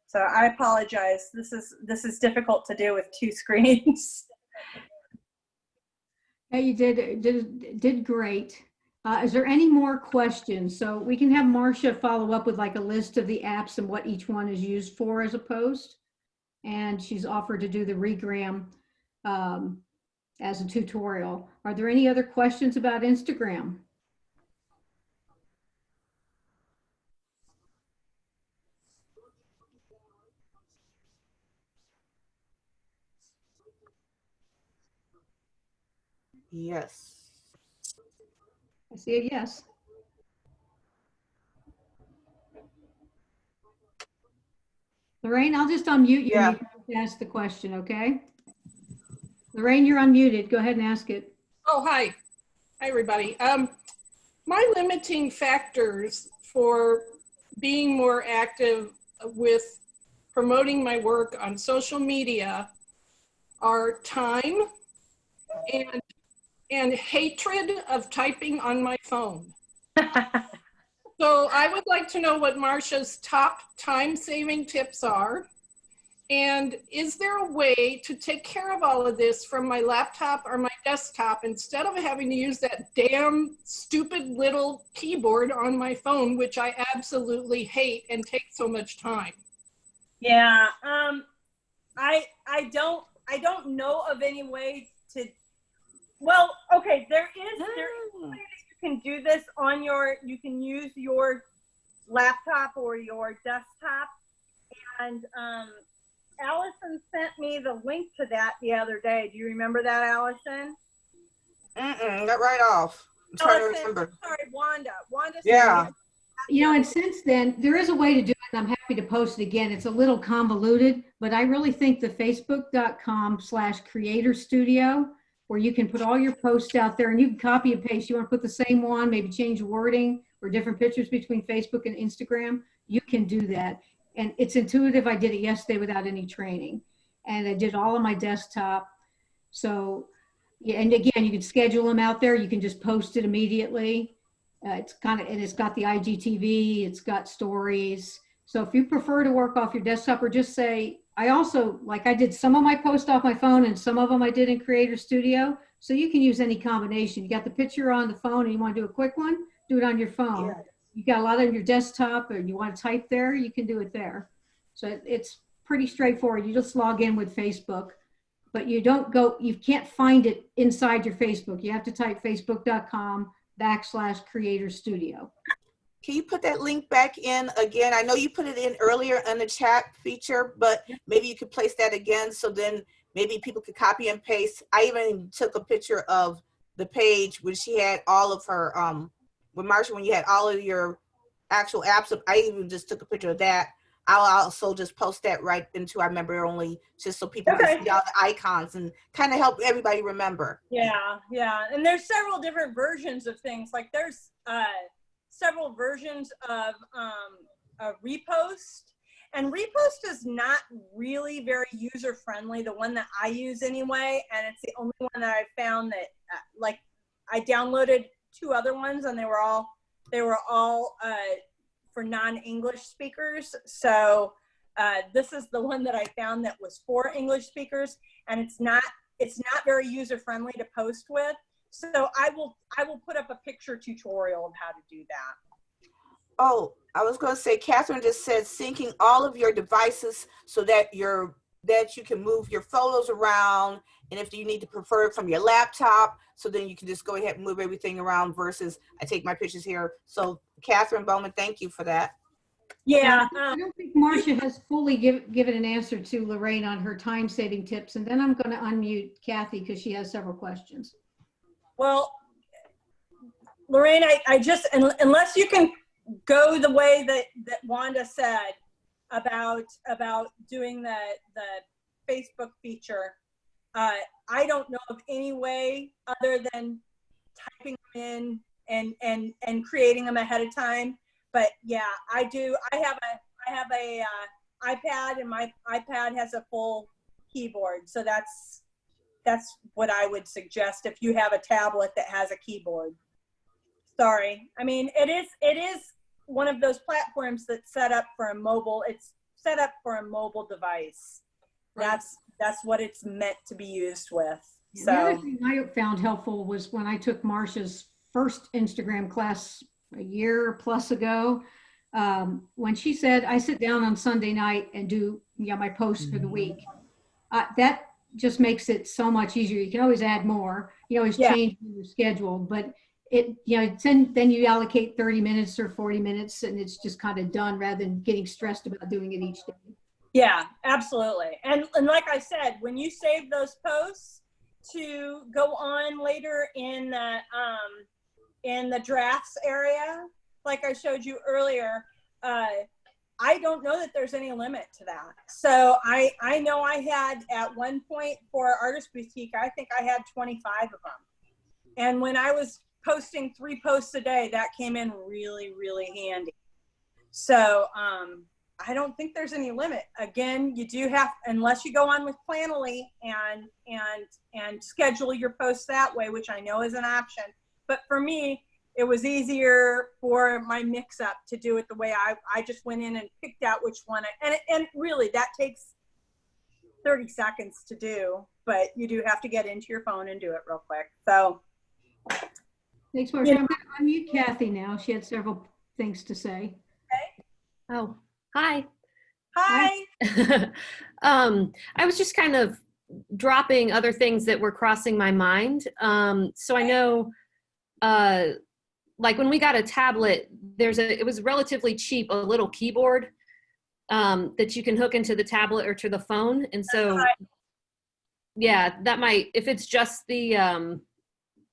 So I apologize. This is difficult to do with 2 screens. Yeah, you did great. Is there any more questions? So we can have Marcia follow up with like a list of the apps and what each one is used for as a post. And she's offered to do the regram as a tutorial. Are there any other questions about Instagram? Yes. I see a yes. Lorraine, I'll just unmute you Yeah. and you can ask the question, okay? Lorraine, you're unmuted. Go ahead and ask it. Oh, hi. Hi, everybody. My limiting factors for being more active with promoting my work on social media are time and hatred of typing on my phone. So I would like to know what Marcia's top time-saving tips are. And is there a way to take care of all of this from my laptop or my desktop instead of having to use that damn stupid little keyboard on my phone, which I absolutely hate and takes so much time? Yeah, I don't know of any way to. Well, okay, there is a way that you can do this on you can use your laptop or your desktop, and Allison sent me the link to that the other day. Do you remember that, Allison? Got right off. I'm trying to remember. Sorry, Wanda. Yeah. You know, and since then, there is a way to do it, and I'm happy to post it again. It's a little convoluted, but I really think the facebook.com/creator studio, where you can put all your posts out there and you can copy and paste. You want to put the same one, maybe change the wording or different pictures between Facebook and Instagram, you can do that. And it's intuitive. I did it yesterday without any training, and I did all on my desktop. So, yeah, and again, you can schedule them out there. You can just post it immediately. It's got the IGTV, it's got stories. So if you prefer to work off your desktop, or just say, I did some of my posts off my phone and some of them I did in Creator Studio. So you can use any combination. You got the picture on the phone and you want to do a quick one, do it on your phone. Yeah. You got a lot on your desktop or you want to type there, you can do it there. So it's pretty straightforward. You just log in with Facebook, but you can't find it inside your Facebook. You have to type facebook.com/creator studio. Can you put that link back in again? I know you put it in earlier in the chat feature, but maybe you could place that again so then maybe people could copy and paste. I even took a picture of the page when she had all of her, with Marcia, when you had all of your actual apps. I even just took a picture of that. I'll also just post that right into our member only, just so people can see all the icons and kind of help everybody remember. Yeah. And there's several different versions of things. Like there's several versions of Repost. And Repost is not really very user friendly, the one that I use anyway. And it's the only one that I found that I downloaded 2 other ones and they were all for non-English speakers. So this is the one that I found that was for English speakers, and it's not very user friendly to post with. So I will put up a picture tutorial of how to do that. Oh, I was going to say, Catherine just said syncing all of your devices so that you can move your photos around, and if you need to prefer it from your laptop, so then you can just go ahead and move everything around versus I take my pictures here. So Catherine Bowman, thank you for that. Yeah. I don't think Marcia has fully given an answer to Lorraine on her time-saving tips, and then I'm going to unmute Kathy because she has several questions. Well, Lorraine, I just, unless you can go the way that Wanda said about doing the Facebook feature, I don't know of any way other than typing them in and creating them ahead of time. But yeah, I do. I have a iPad, and my iPad has a full keyboard. So that's what I would suggest if you have a tablet that has a keyboard. Sorry. I mean, it is one of those platforms that's set up for a mobile, it's set up for a mobile device. Right. That's what it's meant to be used with. The other So thing I found helpful was when I took Marcia's first Instagram class a year plus ago, when she said, I sit down on Sunday night and do my posts for the week. That just makes it so much easier. You can always add more. You always change your schedule, but then you allocate 30 minutes or 40 minutes and it's just kind of done rather than getting stressed about doing it each day. yeah, absolutely. And like I said, when you save those posts to go on later in the drafts area, like I showed you earlier, I don't know that there's any limit to that. So I know I had at one point for Artist Boutique, I think I had 25 of them. And when I was posting 3 posts a day, that came in really, really handy. So I don't think there's any limit. Again, you do have, unless you go on with Planoly and schedule your posts that way, which I know is an option. But for me, it was easier for my mix up to do it the way I just went in and picked out which one. And really that takes 30 seconds to do, but you do have to get into your phone and do it real quick. So. Thanks, Marcia. I'm going to unmute Kathy now. She had several things to say. Okay. Oh, hi. Hi. I was just kind of dropping other things that were crossing my mind. So I know, like when we got a tablet, it was relatively cheap, a little keyboard that you can hook into the tablet or to the phone. And so, yeah, that might, if it's just the,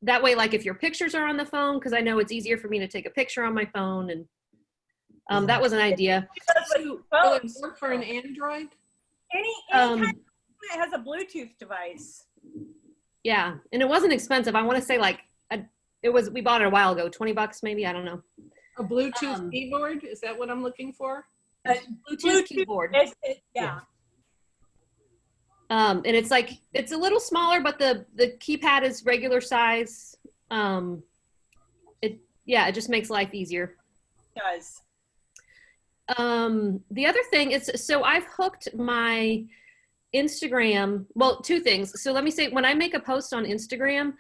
that way, like if your pictures are on the phone, because I know it's easier for me to take a picture on my phone, and that was an idea. So, will it work for an Android? Any kind of that has a Bluetooth device. Yeah, and it wasn't expensive. I want to say like we bought it a while ago, $20 maybe. I don't know. A Bluetooth keyboard? Is that what I'm looking for? Bluetooth keyboard. Yeah. And it's like, it's a little smaller, but the keypad is regular size. It just makes life easier. It does. The other thing is, so I've hooked my Instagram, well, 2 things. So let me say, when I make a post on Instagram,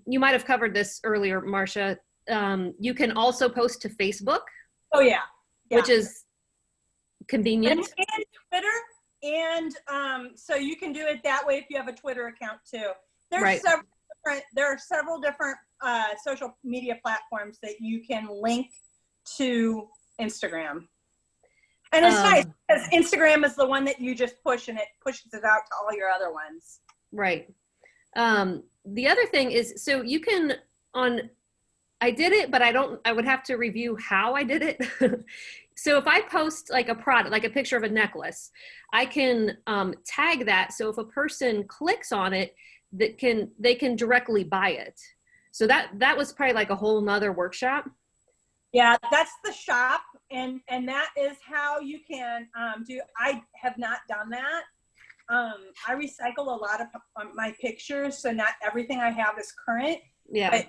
you might have covered this earlier, Marcia. You can also post to Facebook. Oh yeah. Which is convenient. And Twitter. And so you can do it that way if you have a Twitter account too. There are several different social media platforms that you can link to Instagram. And it's nice because Instagram is the one that you just push and it pushes it out to all your other ones. Right. The other thing is, so you can I did it, but I would have to review how I did it. So if I post like a product, like a picture of a necklace, I can tag that. So if a person clicks on it, they can directly buy it. So that was probably like a whole nother workshop. Yeah, that's the shop. And that is how you can do, I have not done that. I recycle a lot of my pictures. So not everything I have is current. Yeah. But,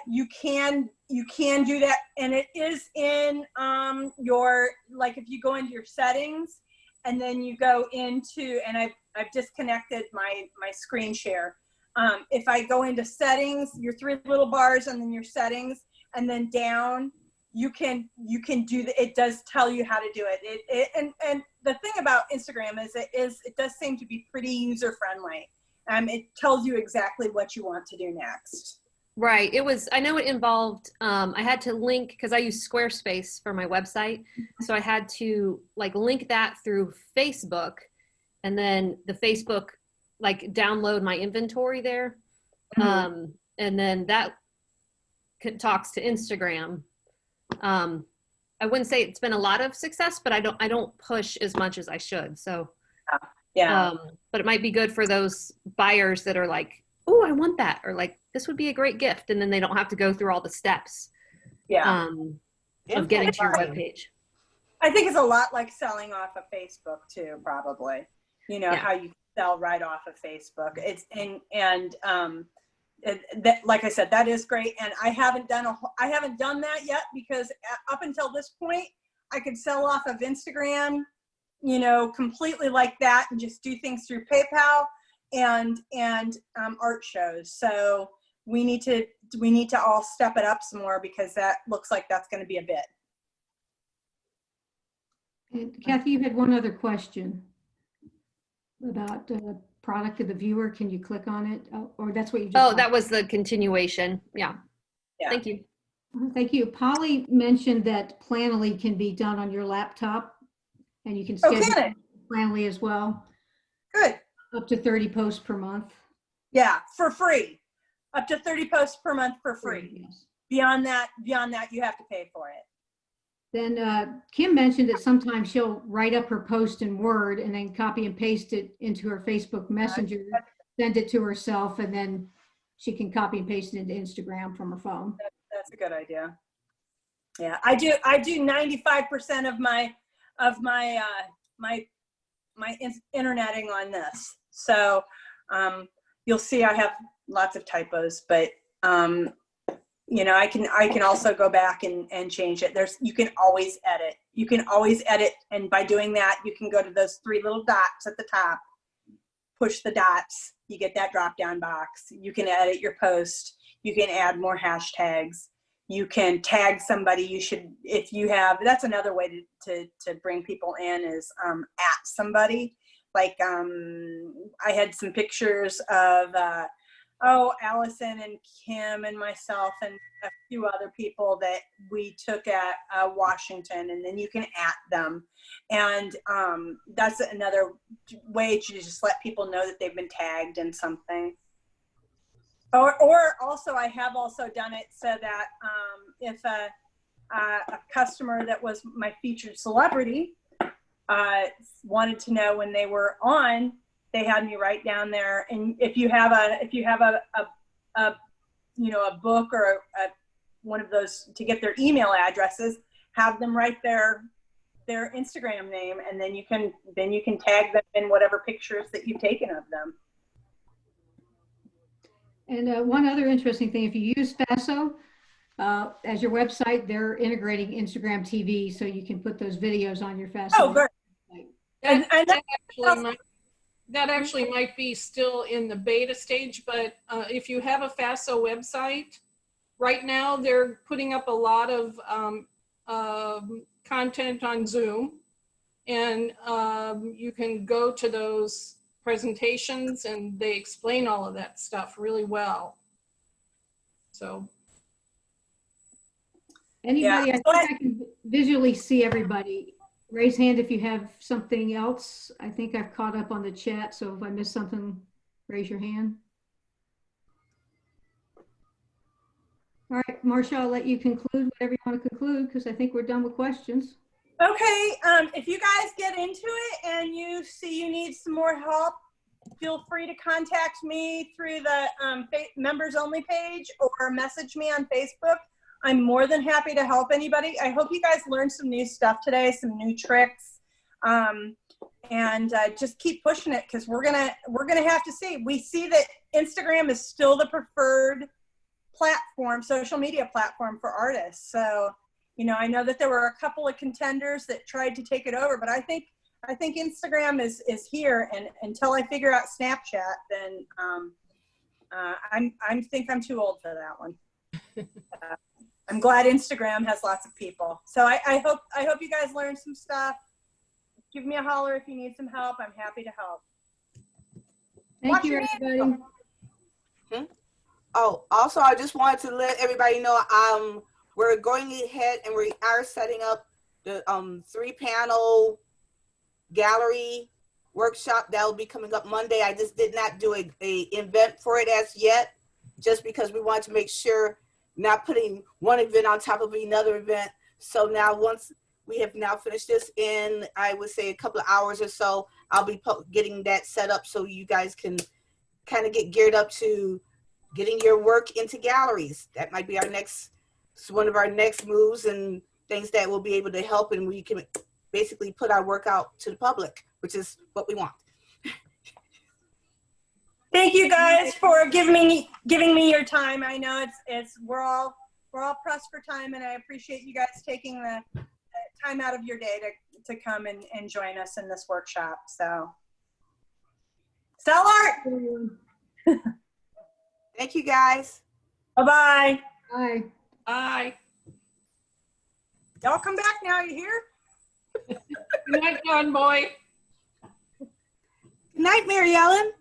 you can do that, and it is in your, like if you go into your settings and then you go into, and I've disconnected my screen share. If I go into settings, your 3 little bars and then your settings, and then down, you can do that. It does tell you how to do it. And the thing about Instagram is it does seem to be pretty user friendly. It tells you exactly what you want to do next. Right. I know it involved, I had to link, because I use Squarespace for my website. So I had to like link that through Facebook, and then the Facebook, like download my inventory there. And then that talks to Instagram. I wouldn't say it's been a lot of success, but I don't push as much as I should. So, yeah. But it might be good for those buyers that are like, oh, I want that, or like, this would be a great gift, and then they don't have to go through all the steps of getting to your webpage. I think it's a lot like selling off of Facebook too, probably. you know, Yeah. how you sell right off of Facebook. It's that, like I said, that is great. And I haven't done that yet, because up until this point, I could sell off of Instagram, you know, completely like that, and just do things through PayPal and art shows. So we need to all step it up some more, because that looks like that's going to be a bit. And Kathy, you had one other question about product of the viewer. Can you click on it? Or that's what you just Oh, talked that was the continuation. Yeah. Yeah. Thank you. about? Thank you. Polly mentioned that Planoly can be done on your laptop, and you can Oh, schedule can it? Planoly as well, Good. up to 30 posts per month. Yeah, for free. Up to 30 posts per month for free. Yes. Beyond that, you have to pay for it. Then Kim mentioned that sometimes she'll write up her post in Word and then copy and paste it into her Facebook Messenger, send it to herself, and then she can copy and paste it into Instagram from her phone. That's a good idea. Yeah, I do 95% of my interneting on this. So you'll see I have lots of typos, but you know, I can also go back and change it. You can always edit. You can always edit, and by doing that, you can go to those 3 little dots at the top, push the dots, you get that drop down box. You can edit your post. You can add more hashtags. You can tag somebody. You should, if you have, that's another way to bring people in, is at somebody. Like I had some pictures of Allison and Kim and myself and a few other people that we took at Washington, and then you can at them. And that's another way to just let people know that they've been tagged in something. Or also, I have also done it so that if a customer that was my featured celebrity wanted to know when they were on, they had me write down there. And if you have a you know, a book or one of those to get their email addresses, have them write their Instagram name, and then you can tag them in whatever pictures that you've taken of them. And one other interesting thing, if you use Faso as your website, they're integrating Instagram TV, so you can put those videos on your Faso. Oh, good. That actually might be still in the beta stage, but if you have a FASO website, right now they're putting up a lot of content on Zoom, and you can go to those presentations and they explain all of that stuff really well. So. Anybody, I think I can visually see everybody. Raise hand if you have something else. I think I've caught up on the chat, so if I missed something, raise your hand. All right, Marcia, I'll let you conclude whatever you want to conclude, because I think we're done with questions. Okay, if you guys get into it and you see you need some more help, feel free to contact me through the members only page or message me on Facebook. I'm more than happy to help anybody. I hope you guys learned some new stuff today, some new tricks, and just keep pushing it, because we're gonna have to see. We see that Instagram is still the preferred platform, social media platform for artists. So, you know, I know that there were a couple of contenders that tried to take it over, but I think Instagram is here, and until I figure out Snapchat, then I think I'm too old for that one. I'm glad Instagram has lots of people. So I hope you guys learned some stuff. Give me a holler if you need some help. I'm happy to help. Thank you, everybody. Oh, also, I just wanted to let everybody know we're going ahead and we are setting up the 3-panel gallery workshop that will be coming up Monday. I just did not do a event for it as yet, just because we wanted to make sure not putting one event on top of another event. So now, once we have now finished this in, I would say, a couple of hours or so, I'll be getting that set up so you guys can kind of get geared up to getting your work into galleries. That might be one of our next moves and things that will be able to help, and we can basically put our work out to the public, which is what we want. Thank you guys for giving me your time. I know we're all pressed for time, and I appreciate you guys taking the time out of your day to come and join us in this workshop. So, Stellar. Thank you, guys. Bye-bye. Bye. Bye. Y'all come back now, you hear? Good night, John Boy. Good night, Mary Ellen.